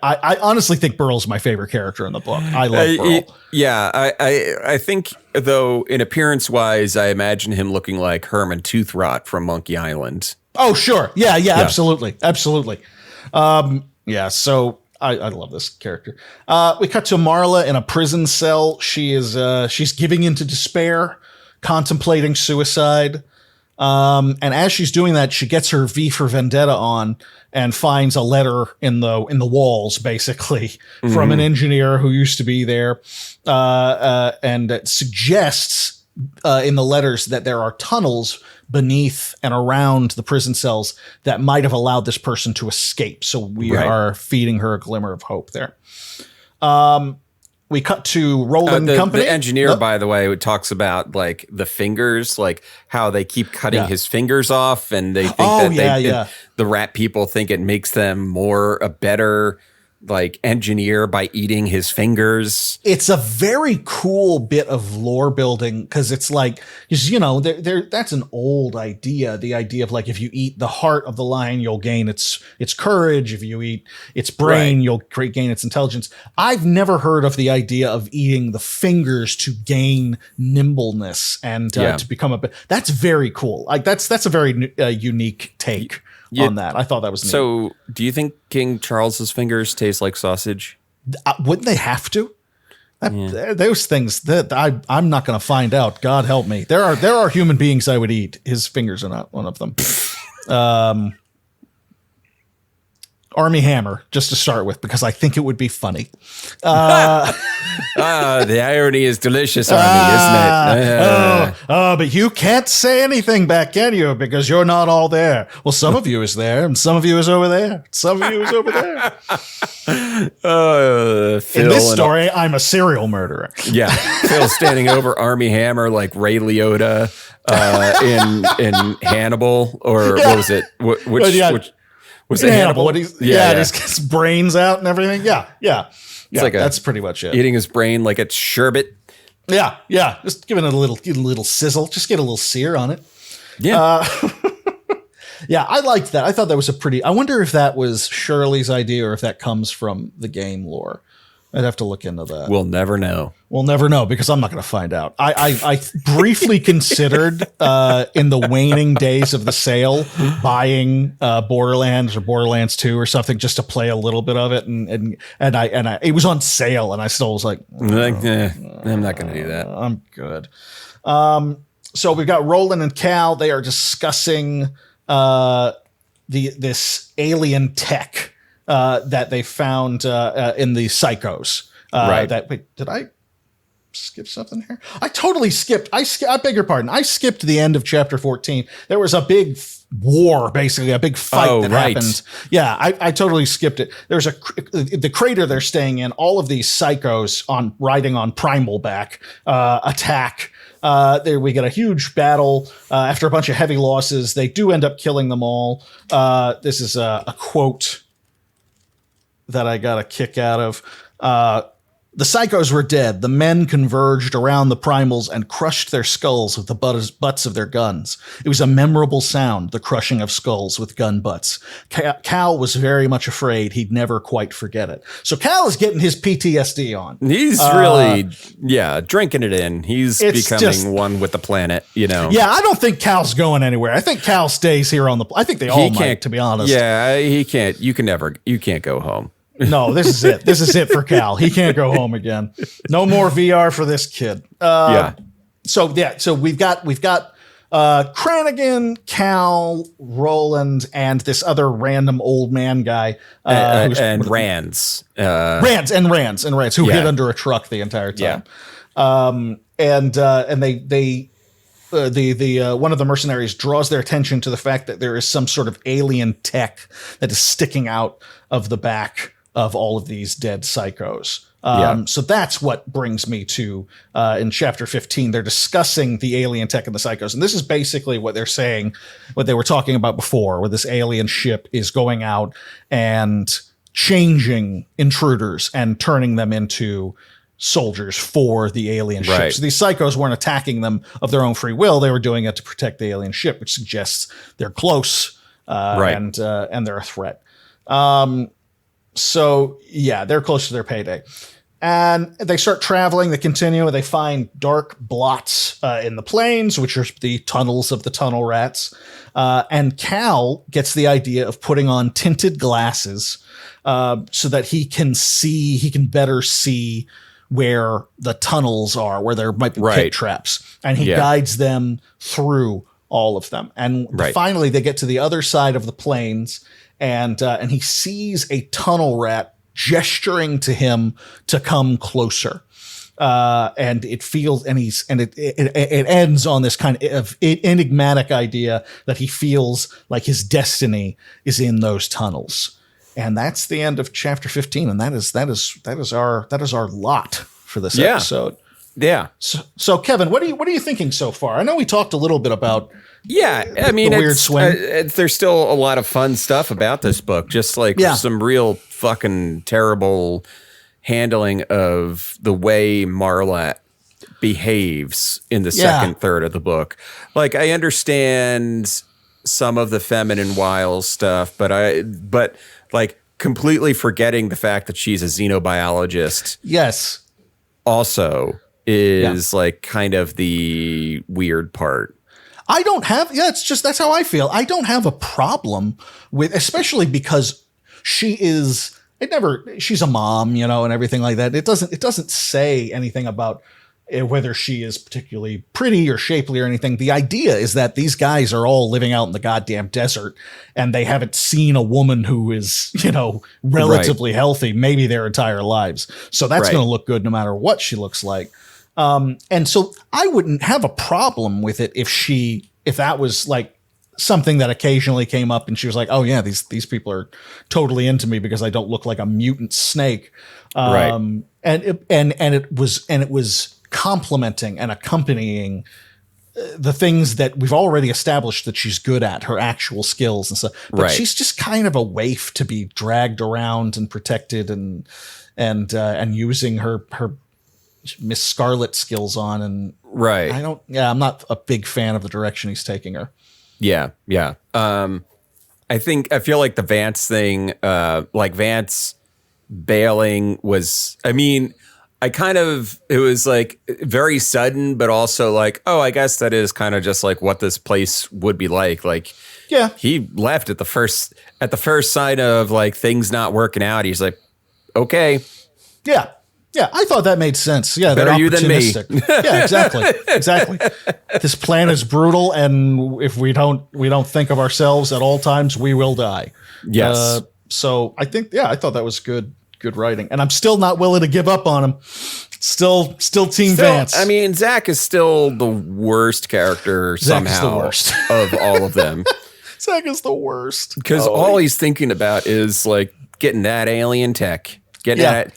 Speaker 2: I honestly think Burl's my favorite character in the book. I love Burl.
Speaker 1: I think though, in appearance wise, I imagine him looking like Herman Toothrot from Monkey Island.
Speaker 2: Oh, sure. Yeah. Absolutely. Absolutely. So I love this character. We cut to Marla in a prison cell. She's giving into despair, contemplating suicide. And as she's doing that, she gets her V for Vendetta on and finds a letter in the walls, basically, from an engineer who used to be there. And it suggests in the letters that there are tunnels beneath and around the prison cells that might have allowed this person to escape. So we are feeding her a glimmer of hope there. We cut to Roland Company.
Speaker 1: The engineer, by the way, talks about the fingers, how they keep cutting his fingers off, and they think the rat people think it makes them a better engineer by eating his fingers.
Speaker 2: It's a very cool bit of lore building because it's that's an old idea. The idea of if you eat the heart of the lion, you'll gain its courage. If you eat its brain, you'll gain its intelligence. I've never heard of the idea of eating the fingers to gain nimbleness and to become that's very cool. That's a very unique take on that. I thought that was neat.
Speaker 1: So, do you think King Charles's fingers taste like sausage?
Speaker 2: Wouldn't they have to? Those things that I'm not going to find out. God help me. There are human beings I would eat. His fingers are not one of them. Army Hammer, just to start with, because I think it would be funny.
Speaker 1: The irony is delicious, Army, isn't it?
Speaker 2: But you can't say anything back, can you? Because you're not all there. Well, some of you is there, and some of you is over there. Some of you is over there. In this story, I'm a serial murderer.
Speaker 1: Yeah, Phil standing over Army Hammer like Ray Liotta in Hannibal, or what was it? Which was it Hannibal?
Speaker 2: He just gets brains out and everything. Yeah. It's like that's pretty much it.
Speaker 1: Eating his brain like it's sherbet.
Speaker 2: Yeah. Just giving it a little sizzle. Just get a little sear on it.
Speaker 1: Yeah.
Speaker 2: Yeah, I liked that. I thought that was I wonder if that was Shirley's idea or if that comes from the game lore. I'd have to look into that.
Speaker 1: We'll never know.
Speaker 2: We'll never know because I'm not going to find out. I briefly considered in the waning days of the sale buying Borderlands or Borderlands 2 or something just to play a little bit of it, and I it was on sale, and I still was like,
Speaker 1: I'm not going to do that.
Speaker 2: I'm good. So we've got Roland and Cal. They are discussing this alien tech that they found in the psychos.
Speaker 1: Right.
Speaker 2: Did I skip something here? I totally skipped. I beg your pardon. I skipped the end of chapter 14. There was a big war, basically a big fight that happened. Yeah, I totally skipped it. There's the crater they're staying in. All of these psychos riding on primal back attack. There we get a huge battle after a bunch of heavy losses. They do end up killing them all. This is a quote that I got a kick out of. The psychos were dead. The men converged around the primals and crushed their skulls with the butts of their guns. It was a memorable sound, the crushing of skulls with gun butts. Cal was very much afraid he'd never quite forget it. So Cal is getting his PTSD on.
Speaker 1: He's really, drinking it in. He's becoming one with the planet,
Speaker 2: Yeah, I don't think Cal's going anywhere. I think Cal stays here on the... I think they all might, to be honest.
Speaker 1: Yeah, he can't. You can't go home.
Speaker 2: No, this is it. This is it for Cal. He can't go home again. No more VR for this kid. So we've got Cranigan, Cal, Roland, and this other random old man guy.
Speaker 1: And Rands.
Speaker 2: Rands, who hid under a truck the entire time. Yeah. And they one of the mercenaries draws their attention to the fact that there is some sort of alien tech that is sticking out of the back of all of these dead psychos. So that's what brings me to in chapter 15. They're discussing the alien tech and the psychos. And this is basically what they're saying, what they were talking about before, where this alien ship is going out and changing intruders and turning them into soldiers for the alien ship. So these psychos weren't attacking them of their own free will. They were doing it to protect the alien ship, which suggests they're close and they're a threat. So yeah, they're close to their payday. And they start traveling. They continue. They find dark blots in the plains, which are the tunnels of the tunnel rats. And Cal gets the idea of putting on tinted glasses so that he can better see where the tunnels are, where there might be pit traps. And he guides them through all of them. And finally, they get to the other side of the plains, and he sees a tunnel rat gesturing to him to come closer. And it feels, it ends on this kind of enigmatic idea that he feels like his destiny is in those tunnels. And that's the end of chapter 15. And that is our lot for this episode.
Speaker 1: Yeah.
Speaker 2: So Kevin, what are you thinking so far? I know we talked a little bit about
Speaker 1: I mean,
Speaker 2: the weird swing.
Speaker 1: There's still a lot of fun stuff about this book, just like some real fucking terrible handling of the way Marla behaves in the second third of the book. Like, I understand some of the feminine wiles stuff, but like completely forgetting the fact that she's a xenobiologist.
Speaker 2: Yes.
Speaker 1: Also is like kind of the weird part.
Speaker 2: I don't have, it's just, that's how I feel. I don't have a problem with, especially because she's a mom, and everything like that. It doesn't say anything about whether she is particularly pretty or shapely or anything. The idea is that these guys are all living out in the goddamn desert and they haven't seen a woman who is, relatively healthy, maybe their entire lives. So that's going to look good no matter what she looks like. And so I wouldn't have a problem with it if that was like something that occasionally came up and she was like, oh yeah, these people are totally into me because I don't look like a mutant snake. And it was complementing and accompanying the things that we've already established that she's good at, her actual skills and stuff. But she's just kind of a waif to be dragged around and protected and using her Miss Scarlet skills on. And I'm not a big fan of the direction he's taking her.
Speaker 1: Yeah. I feel like the Vance thing, like Vance bailing was, it was like very sudden, but also like, oh, I guess that is kind of just like what this place would be like. Like,
Speaker 2: yeah,
Speaker 1: he left at the first sign of like things not working out. He's like, okay.
Speaker 2: Yeah. Yeah, I thought that made sense. Yeah,
Speaker 1: better you than me.
Speaker 2: Yeah, exactly. This plan is brutal, and if we don't think of ourselves at all times, we will die.
Speaker 1: Yes.
Speaker 2: So I thought that was good writing, and I'm still not willing to give up on him. Still Team Vance.
Speaker 1: I mean, Zac is still the worst character somehow of all of them.
Speaker 2: Zac is the worst
Speaker 1: because all he's thinking about is like getting that alien tech. Getting at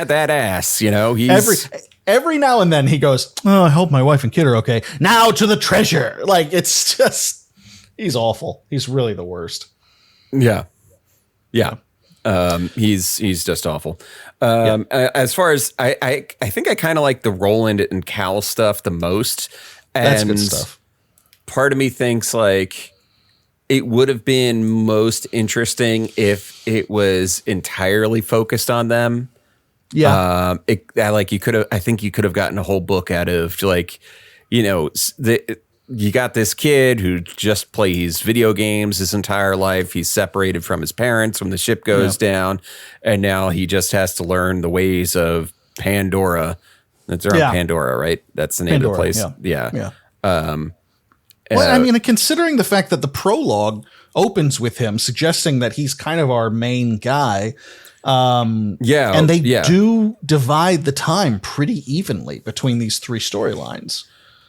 Speaker 1: that ass, he's
Speaker 2: every now and then he goes, oh, I hope my wife and kid are okay. Now to the treasure. Like, it's just, he's awful. He's really the worst.
Speaker 1: Yeah. He's just awful. As far as I think I kind of like the Roland and Cal stuff the most. And
Speaker 2: that's good stuff.
Speaker 1: Part of me thinks like, it would have been most interesting if it was entirely focused on them.
Speaker 2: Yeah.
Speaker 1: I think you could have gotten a whole book out of like, you got this kid who just plays video games his entire life. He's separated from his parents when the ship goes down. And now he just has to learn the ways of Pandora. That's around Pandora, right? That's the name of the place.
Speaker 2: Yeah. Considering the fact that the prologue opens with him suggesting that he's kind of our main guy. And they do divide the time pretty evenly between these three storylines.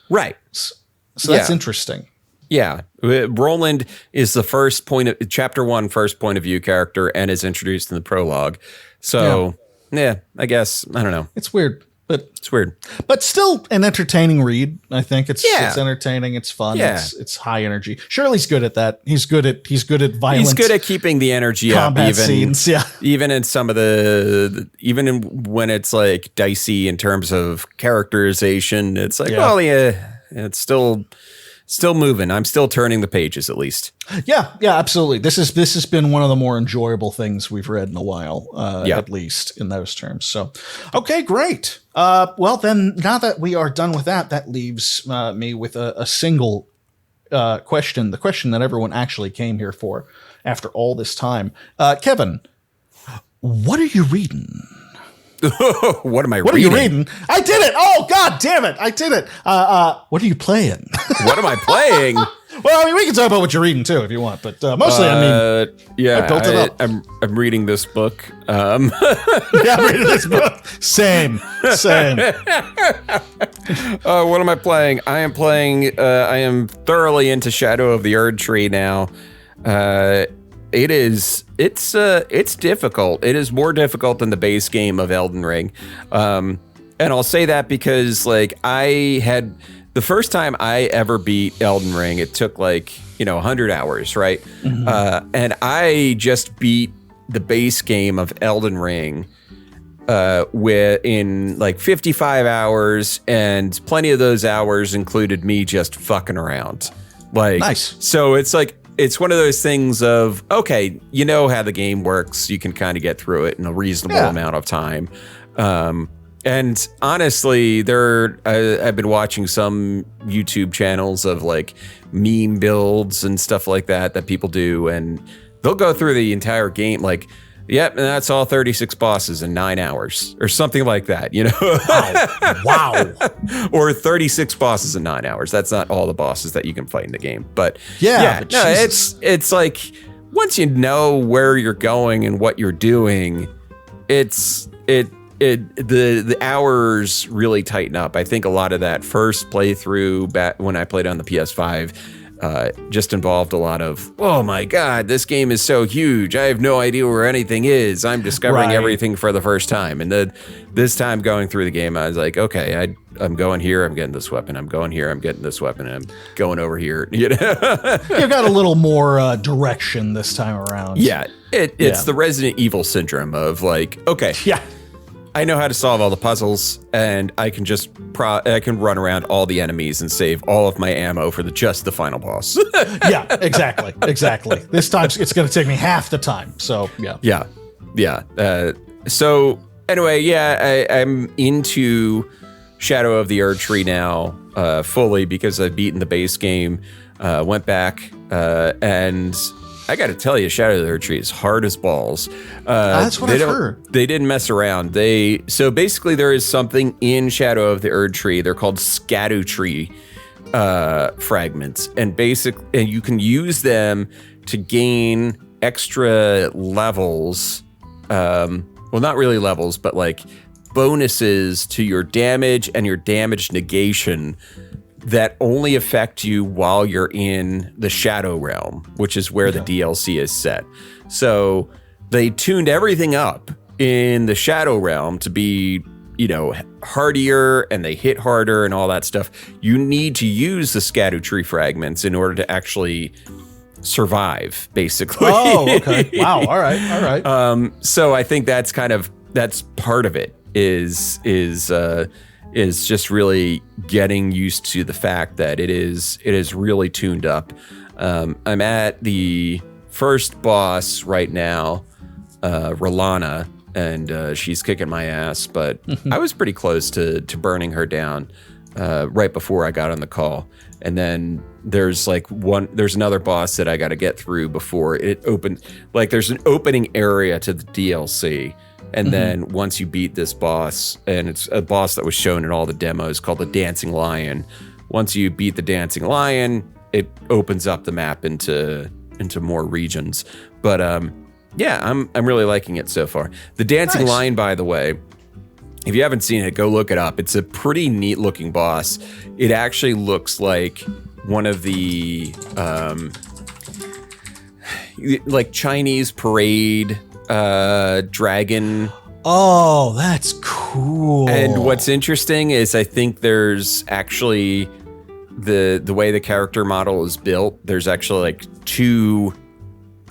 Speaker 1: Right.
Speaker 2: So that's interesting.
Speaker 1: Yeah. Roland is the chapter 1 first point of view character and is introduced in the prologue. So, I guess, I don't know.
Speaker 2: It's weird. But
Speaker 1: it's weird,
Speaker 2: but still an entertaining read. I think it's entertaining. It's fun. Yeah. It's high energy. Shirley's good at that. He's good at violence.
Speaker 1: He's good at keeping the energy up, even
Speaker 2: scenes. Yeah,
Speaker 1: even in some of when it's like dicey in terms of characterization. It's like, it's still moving. I'm still turning the pages, at least.
Speaker 2: Yeah, absolutely. This has been one of the more enjoyable things we've read in a while, at least in those terms. So, okay, great. Well, then, now that we are done with that leaves me with a single question, the question that everyone actually came here for after all this time. Kevin, what are you reading?
Speaker 1: What am I reading?
Speaker 2: What are you reading? I did it! Oh, God damn it! I did it! What are you playing?
Speaker 1: What am I playing?
Speaker 2: Well, we can talk about what you're reading, too, if you want. But mostly, I built it up.
Speaker 1: I'm reading this book.
Speaker 2: I'm reading this book. Same.
Speaker 1: What am I playing? I am thoroughly into Shadow of the Erd Tree now. It's difficult. It is more difficult than the base game of Elden Ring. And I'll say that because like the first time I ever beat Elden Ring, it took 100 hours, right? Mm-hmm. And I just beat the base game of Elden Ring in 55 hours, and plenty of those hours included me just fucking around.
Speaker 2: Nice.
Speaker 1: So it's like, it's one of those things of, okay, you know how the game works. You can kind of get through it in a reasonable amount of time. And honestly, I've been watching some YouTube channels of like meme builds and stuff like that people do, and they'll go through the entire game like, yep, and that's all 36 bosses in 9 hours or something like that, you know?
Speaker 2: Wow.
Speaker 1: Or 36 bosses in 9 hours. That's not all the bosses that you can fight in the game, but
Speaker 2: but
Speaker 1: no,
Speaker 2: Jesus.
Speaker 1: it's like once you know where you're going and what you're doing, the hours really tighten up. I think a lot of that first playthrough back when I played on the PS5 just involved a lot of, oh my God, this game is so huge. I have no idea where anything is. I'm discovering everything for the first time. And then this time going through the game, I was like, okay, I'm going here, I'm getting this weapon. I'm going here, I'm getting this weapon. And I'm going over here. You know?
Speaker 2: You got a little more direction this time around.
Speaker 1: Yeah, it's the Resident Evil syndrome of like, okay.
Speaker 2: Yeah.
Speaker 1: I know how to solve all the puzzles, and I can just I can run around all the enemies and save all of my ammo for just the final boss.
Speaker 2: Yeah, exactly. This time it's going to take me half the time. So yeah.
Speaker 1: So anyway, I'm into Shadow of the Erdtree now fully because I've beaten the base game. Went back and I got to tell you, Shadow of the Erdtree is hard as balls.
Speaker 2: That's what I've heard.
Speaker 1: They didn't mess around. So basically, there is something in Shadow of the Erdtree. They're called scattertree fragments, and you can use them to gain extra levels. Well, not really levels, but like bonuses to your damage and your damage negation that only affect you while you're in the Shadow Realm, which is where the DLC is set. So they tuned everything up in the Shadow Realm to be, hardier, and they hit harder and all that stuff. You need to use the scattertree fragments in order to actually survive, basically.
Speaker 2: Oh, okay. Wow. All right.
Speaker 1: So I think that's part of it is just really getting used to the fact that it is really tuned up. I'm at the first boss right now, Rolana, and she's kicking my ass, but I was pretty close to burning her down right before I got on the call. And then there's another boss that I got to get through before it opens. Like there's an opening area to the DLC. And then once you beat this boss, and it's a boss that was shown in all the demos called the Dancing Lion. Once you beat the Dancing Lion, it opens up the map into more regions. But I'm really liking it so far. The Dancing Lion, by the way, if you haven't seen it, go look it up. It's a pretty neat looking boss. It actually looks like one of the like Chinese parade dragon.
Speaker 2: Oh, that's cool.
Speaker 1: And what's interesting is I think there's actually the way the character model is built, there's actually like two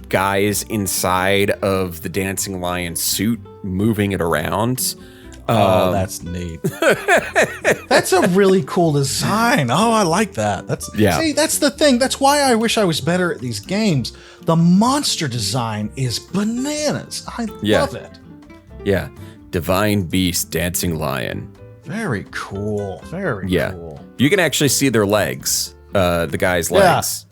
Speaker 1: guys inside of the Dancing Lion suit moving it around.
Speaker 2: Oh, that's neat. That's a really cool design. Oh, I like that. See, that's the thing. That's why I wish I was better at these games. The monster design is bananas. I love it.
Speaker 1: Yeah. Divine Beast, Dancing Lion.
Speaker 2: Very cool. Very cool.
Speaker 1: You can actually see their legs, the guy's legs.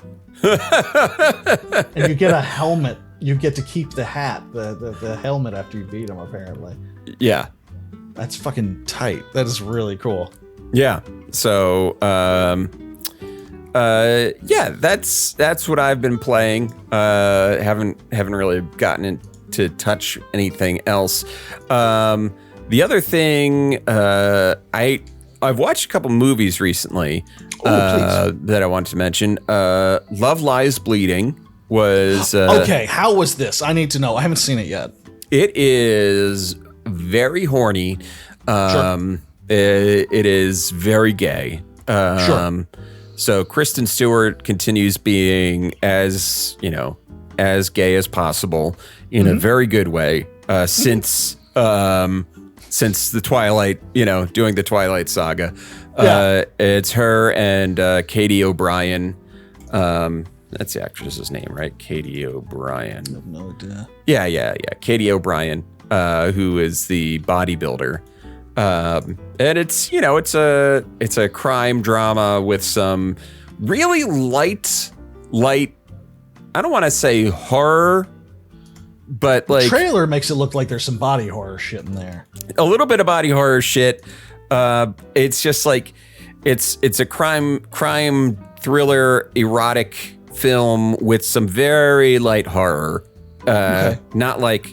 Speaker 2: And you get a helmet. You get to keep the hat, the helmet after you beat him, apparently.
Speaker 1: Yeah.
Speaker 2: That's fucking tight. That is really cool.
Speaker 1: Yeah. So, that's what I've been playing. Haven't really gotten into touch anything else. The other thing, I've watched a couple movies recently that I wanted to mention. Love Lies Bleeding was
Speaker 2: okay. How was this? I need to know. I haven't seen it yet.
Speaker 1: It is very horny.
Speaker 2: Sure.
Speaker 1: It is very gay.
Speaker 2: Sure.
Speaker 1: So Kristen Stewart continues being as gay as possible in a very good way since the Twilight, doing the Twilight saga. It's her and Katie O'Brien. That's the actress's name, right? Katie O'Brien.
Speaker 2: I have no idea.
Speaker 1: Yeah. Katie O'Brien, who is the bodybuilder. And it's it's a crime drama with some really light. I don't want to say horror, but like
Speaker 2: the trailer makes it look like there's some body horror shit in there.
Speaker 1: A little bit of body horror shit. It's just like it's a crime thriller erotic film with some very light horror. Not like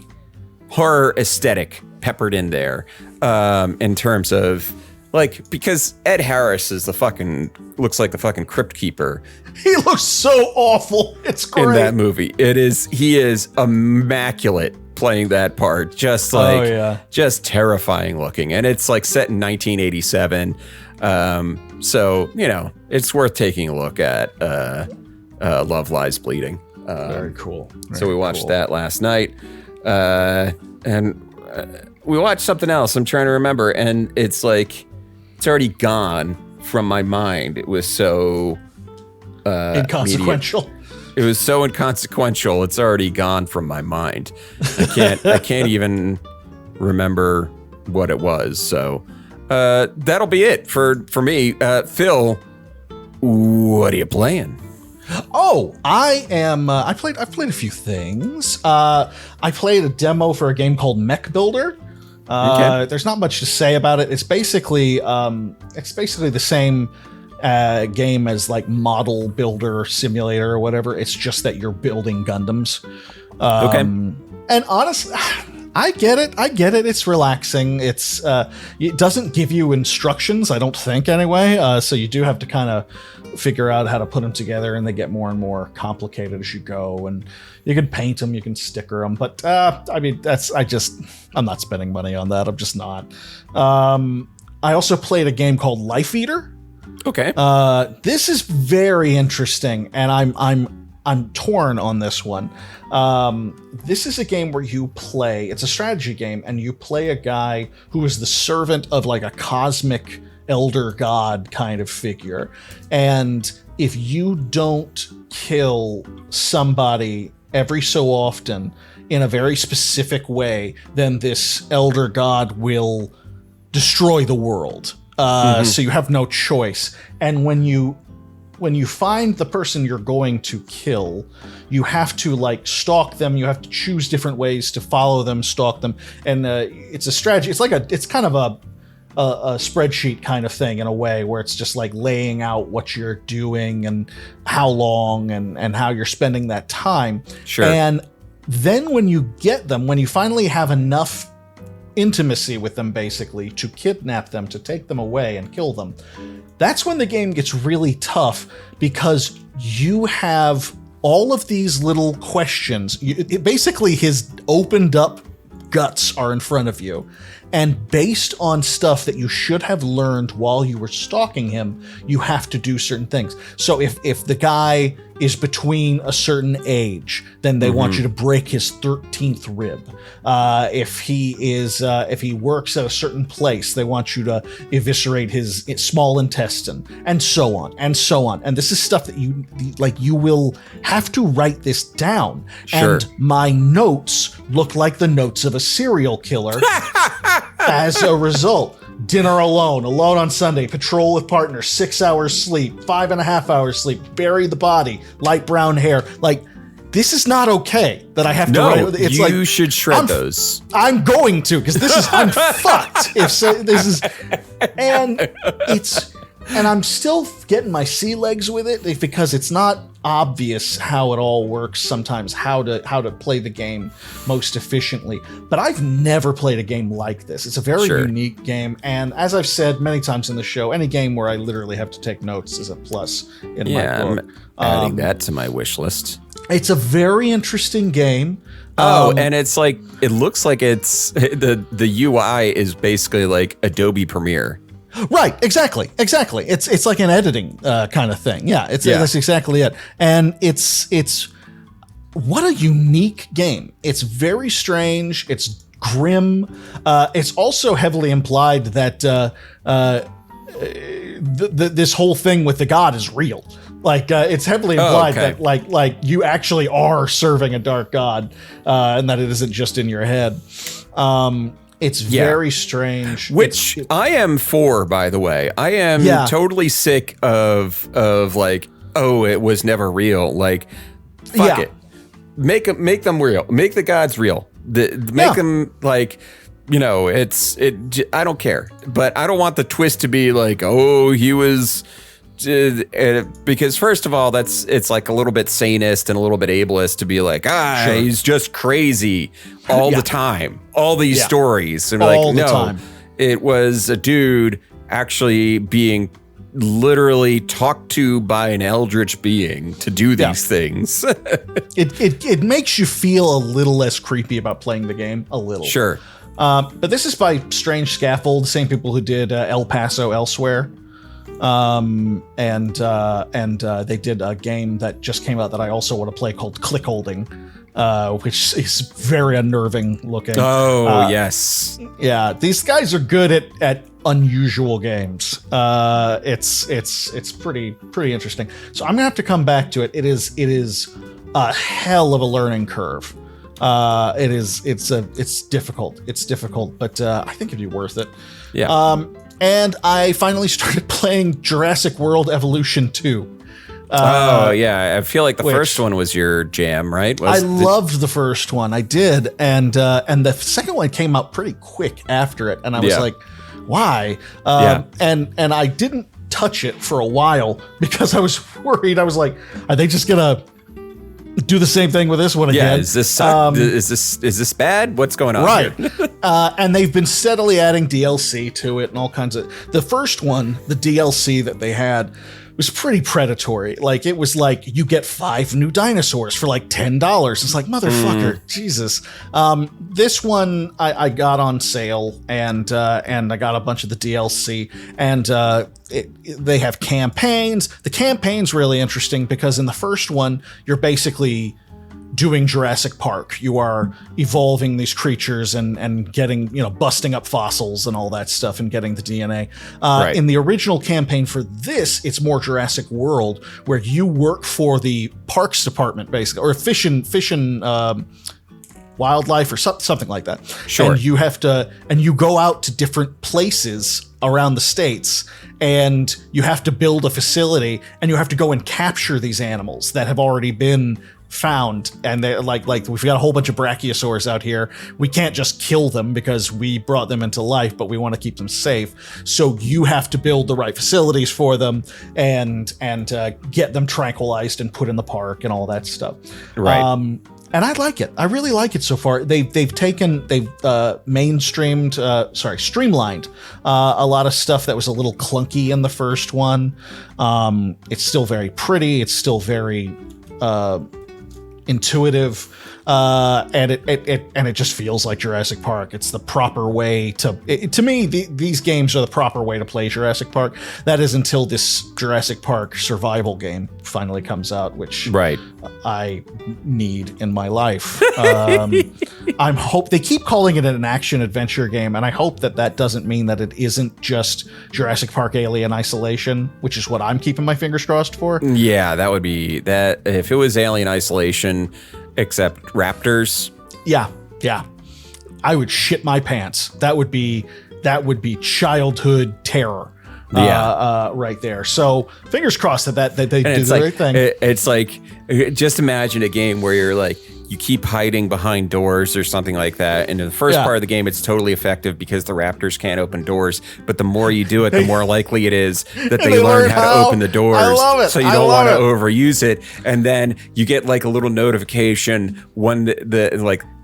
Speaker 1: horror aesthetic peppered in there. In terms of like, because Ed Harris is looks like the fucking crypt keeper.
Speaker 2: He looks so awful. It's great.
Speaker 1: In that movie. He is immaculate playing that part. Just just terrifying looking. And it's like set in 1987. So, it's worth taking a look at, Love Lies Bleeding.
Speaker 2: Very cool.
Speaker 1: So we watched that last night. And we watched something else. I'm trying to remember. And it's like, it's already gone from my mind. It was so
Speaker 2: inconsequential.
Speaker 1: It was so inconsequential. It's already gone from my mind. I can't even remember what it was. So that'll be it for me. Phil, what are you playing?
Speaker 2: Oh, I've played a few things. I played a demo for a game called Mech Builder. There's not much to say about it. It's basically the same game as like Model Builder Simulator or whatever. It's just that you're building Gundams. And honestly, I get it. It's relaxing. It doesn't give you instructions, I don't think anyway. So you do have to kind of figure out how to put them together, and they get more and more complicated as you go. And you can paint them, you can sticker them, but I'm not spending money on that. I'm just not. I also played a game called Life Eater.
Speaker 1: Okay.
Speaker 2: This is very interesting, and I'm torn on this one. This is a game where it's a strategy game, and you play a guy who is the servant of like a cosmic elder god kind of figure. And if you don't kill somebody every so often in a very specific way, then this elder god will destroy the world. So you have no choice. And when you find the person you're going to kill, you have to like stalk them. You have to choose different ways to follow them, stalk them. And it's a strategy. It's kind of a spreadsheet kind of thing in a way, where it's just like laying out what you're doing and how long and how you're spending that time.
Speaker 1: Sure.
Speaker 2: And then when you get them, when you finally have enough intimacy with them, basically, to kidnap them, to take them away and kill them, that's when the game gets really tough, because you have all of these little questions. Basically, his opened up guts are in front of you. And based on stuff that you should have learned while you were stalking him, you have to do certain things. So if the guy is between a certain age, then they want you to break his 13th rib. If he works at a certain place, they want you to eviscerate his small intestine, and so on and so on. And this is stuff that you will have to write this down.
Speaker 1: Sure.
Speaker 2: And my notes look like the notes of a serial killer. As a result, dinner alone on Sunday, patrol with partners, 6 hours sleep, 5.5 hours sleep, bury the body, light brown hair. Like, this is not okay that I have to write. It's
Speaker 1: you should shred those.
Speaker 2: I'm going to, because I'm fucked. And I'm still getting my sea legs with it, because it's not obvious how it all works sometimes, how to play the game most efficiently. But I've never played a game like this. It's a very unique game, and as I've said many times in the show, any game where I literally have to take notes is a plus in my book.
Speaker 1: I'm adding that to my wish list.
Speaker 2: It's a very interesting game.
Speaker 1: And it's like, it looks like it's the UI is basically like Adobe Premiere.
Speaker 2: Right, exactly. It's like an editing kind of thing. Yeah, that's exactly it. And it's what a unique game. It's very strange. It's grim. It's also heavily implied that this whole thing with the god is real. Like it's heavily implied that like you actually are serving a dark god, and that it isn't just in your head. It's very strange.
Speaker 1: Which I am for, by the way. I am totally sick of like, oh, it was never real. Like, fuck it. Make them real. Make the gods real. Make them like, you know, I don't care. But I don't want the twist to be like, oh, he was... because first of all, it's like a little bit sanist and a little bit ableist to be like, he's just crazy all the time, all these stories, and all like, no, time. It was a dude actually being literally talked to by an eldritch being to do these things.
Speaker 2: it makes you feel a little less creepy about playing the game, a little.
Speaker 1: Sure.
Speaker 2: But this is by Strange Scaffold, the same people who did El Paso Elsewhere. And they did a game that just came out that I also want to play called Click Holding, which is very unnerving looking.
Speaker 1: Oh, yes.
Speaker 2: Yeah, these guys are good at unusual games. It's pretty interesting. So I'm gonna have to come back to it. It is a hell of a learning curve. It's difficult. It's difficult, but I think it'd be worth it.
Speaker 1: Yeah.
Speaker 2: And I finally started playing Jurassic World Evolution 2.
Speaker 1: I feel like the first one was your jam, right?
Speaker 2: I loved the first one. I did, and the second one came out pretty quick after it, and I was like, why? And I didn't touch it for a while because I was worried. I was like, are they just gonna do the same thing with this one again?
Speaker 1: Yeah, is this bad? What's going on?
Speaker 2: Right.
Speaker 1: Here?
Speaker 2: And they've been steadily adding DLC to it and all kinds of. The first one, the DLC that they had, was pretty predatory. Like, it was like, you get 5 new dinosaurs for like $10. It's like, motherfucker, Jesus. This one I got on sale, and I got a bunch of the DLC, and they have campaigns. The campaign's really interesting because in the first one, you're basically doing Jurassic Park. You are evolving these creatures and getting, busting up fossils and all that stuff and getting the DNA. Right. In the original campaign for this, it's more Jurassic World, where you work for the parks department, basically, or fish and wildlife or something like that.
Speaker 1: Sure.
Speaker 2: And you go out to different places around the states, and you have to build a facility, and you have to go and capture these animals that have already been found. And they're like we've got a whole bunch of brachiosaurs out here. We can't just kill them because we brought them into life, but we want to keep them safe. So you have to build the right facilities for them and get them tranquilized and put in the park and all that stuff.
Speaker 1: Right.
Speaker 2: And I like it. I really like it so far. They've streamlined a lot of stuff that was a little clunky in the first one. It's still very pretty. It's still very intuitive, and it just feels like Jurassic Park. It's the proper way to me. These games are the proper way to play Jurassic Park. That is until this Jurassic Park survival game finally comes out, which I need in my life. They keep calling it an action adventure game, and I hope that doesn't mean that it isn't just Jurassic Park Alien Isolation, which is what I'm keeping my fingers crossed for.
Speaker 1: Yeah, that would be that. If it was Alien Isolation except raptors.
Speaker 2: Yeah. I would shit my pants. That would be childhood terror. Right there. So fingers crossed that they do the right thing.
Speaker 1: It's like, just imagine a game where you're like, you keep hiding behind doors or something like that. And in the first part of the game, it's totally effective because the raptors can't open doors. But the more you do it, the more likely it is that they learn how to open the doors.
Speaker 2: I love it.
Speaker 1: So you don't want to overuse it. And then you get like a little notification when the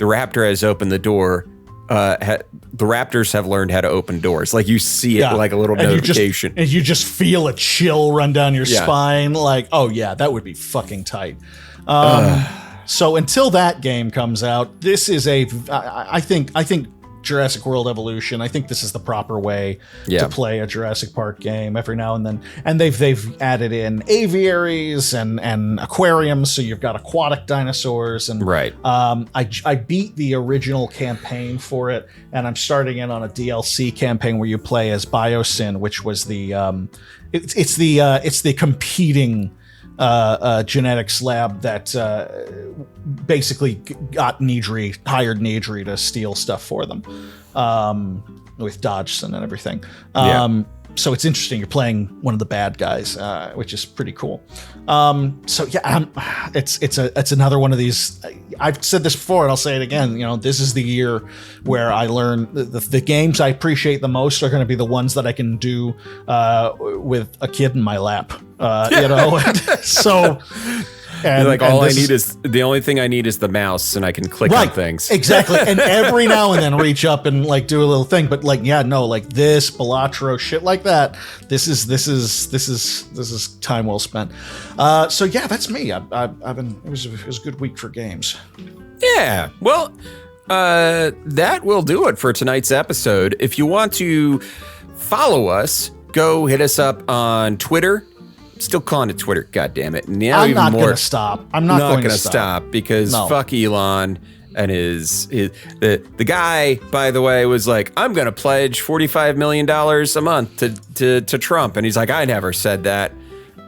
Speaker 1: raptor has opened the door. The raptors have learned how to open doors. Like, you see it like a little notification.
Speaker 2: And you just feel a chill run down your spine. Like, oh yeah, that would be fucking tight. So until that game comes out, this is I think Jurassic World Evolution, I think this is the proper way to play a Jurassic Park game every now and then. And they've added in aviaries and aquariums, so you've got aquatic dinosaurs. And I beat the original campaign for it, and I'm starting in on a DLC campaign where you play as Biosyn, which was the it's the competing genetics lab that basically hired Nidri to steal stuff for them. with Dodgson and everything.
Speaker 1: Yeah.
Speaker 2: So it's interesting. You're playing one of the bad guys, which is pretty cool. So yeah, it's another one of these. I've said this before, and I'll say it again. You know, this is the year where I learn the games I appreciate the most are going to be the ones that I can do with a kid in my lap. You know, so. And,
Speaker 1: like all I need is the only thing I need is the mouse, and I can click on things.
Speaker 2: Exactly. And every now and then reach up and like do a little thing. But like, yeah, no, like this Balatro shit like that. This is time well spent. So yeah, that's me. I've been. It was a good week for games.
Speaker 1: Yeah. Well, that will do it for tonight's episode. If you want to follow us, go hit us up on Twitter. Still calling it Twitter, God damn it! Now
Speaker 2: I'm not going to stop. I'm not going to stop
Speaker 1: because fuck Elon and the guy. By the way, was like, I'm going to pledge $45 million a month to Trump, and he's like, I never said that.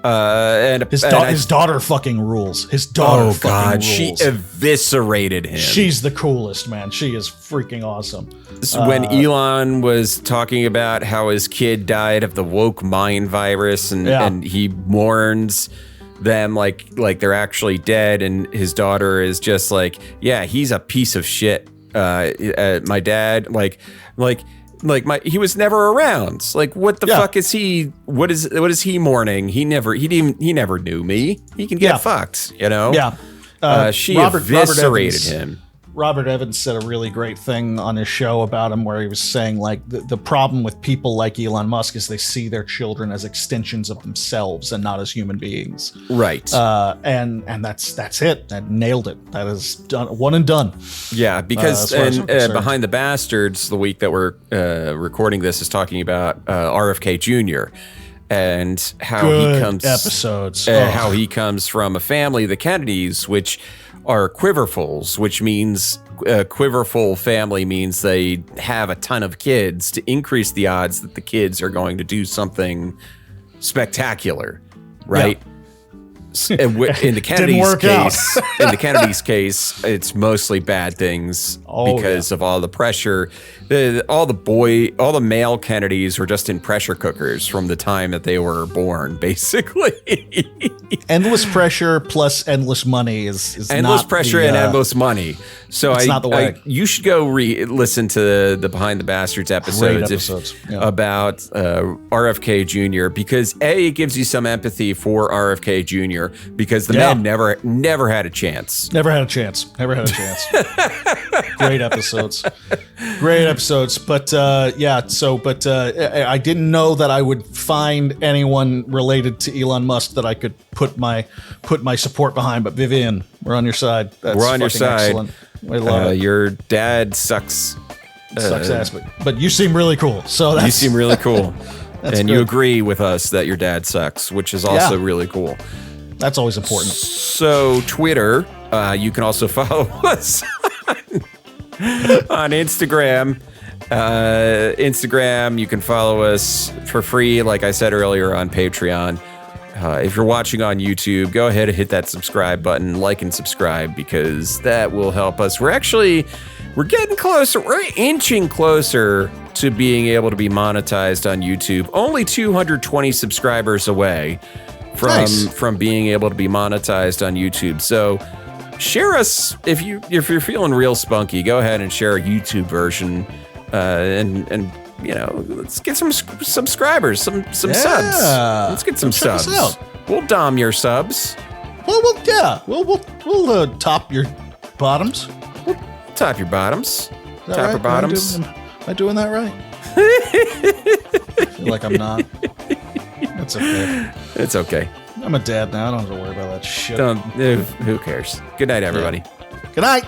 Speaker 1: And
Speaker 2: his daughter fucking rules. His daughter fucking rules.
Speaker 1: She eviscerated him.
Speaker 2: She's the coolest, man. She is freaking awesome.
Speaker 1: When Elon was talking about how his kid died of the woke mind virus, and he mourns them like they're actually dead, and his daughter is just like, yeah, he's a piece of shit. My dad, he was never around. Like, what the fuck is he? What is he mourning? He never knew me. He can get fucked, you know?
Speaker 2: Yeah.
Speaker 1: She eviscerated him.
Speaker 2: Robert Evans said a really great thing on his show about him, where he was saying like the problem with people like Elon Musk is they see their children as extensions of themselves and not as human beings.
Speaker 1: Right.
Speaker 2: And that's it. That nailed it. That is done. One and done.
Speaker 1: Yeah, because Behind the Bastards, the week that we're recording this, is talking about RFK Jr. and how he comes
Speaker 2: episodes.
Speaker 1: How he comes from a family, the Kennedys, which are quiverfuls, which means a quiverful family means they have a ton of kids to increase the odds that the kids are going to do something spectacular, right? Yeah. In the Kennedy's case, it's mostly bad things because of all the pressure. All the male Kennedys were just in pressure cookers from the time that they were born, basically.
Speaker 2: Endless pressure plus endless money is
Speaker 1: endless
Speaker 2: not
Speaker 1: pressure and endless money. So
Speaker 2: it's not the way.
Speaker 1: You should go listen to the Behind the Bastards episodes about RFK Jr. because it gives you some empathy for RFK Jr. because the man never had a chance.
Speaker 2: Never had a chance. Great episodes. But I didn't know that I would find anyone related to Elon Musk that I could put my support behind. But Vivian, we're on your side.
Speaker 1: We're on your side.
Speaker 2: Excellent. We love it.
Speaker 1: Your dad sucks.
Speaker 2: Sucks ass, but you seem really cool. So
Speaker 1: you seem really cool, and you agree with us that your dad sucks, which is also really cool.
Speaker 2: That's always important.
Speaker 1: So Twitter, you can also follow us on Instagram. You can follow us for free, like I said earlier, on Patreon. If you're watching on YouTube, go ahead and hit that subscribe button, like and subscribe, because that will help us. We're getting closer. We're inching closer to being able to be monetized on YouTube. Only 220 subscribers away from being able to be monetized on YouTube. So share us if you're feeling real spunky. Go ahead and share a YouTube version, and let's get some subscribers, some subs. Let's get some subs. We'll dom your subs.
Speaker 2: We'll top your bottoms.
Speaker 1: We'll top your bottoms. Top your bottoms.
Speaker 2: Am I doing that right? I feel like I'm not. That's okay.
Speaker 1: It's okay.
Speaker 2: I'm a dad now. I don't have to worry about that shit.
Speaker 1: Who cares? Good night, everybody.
Speaker 2: Good night.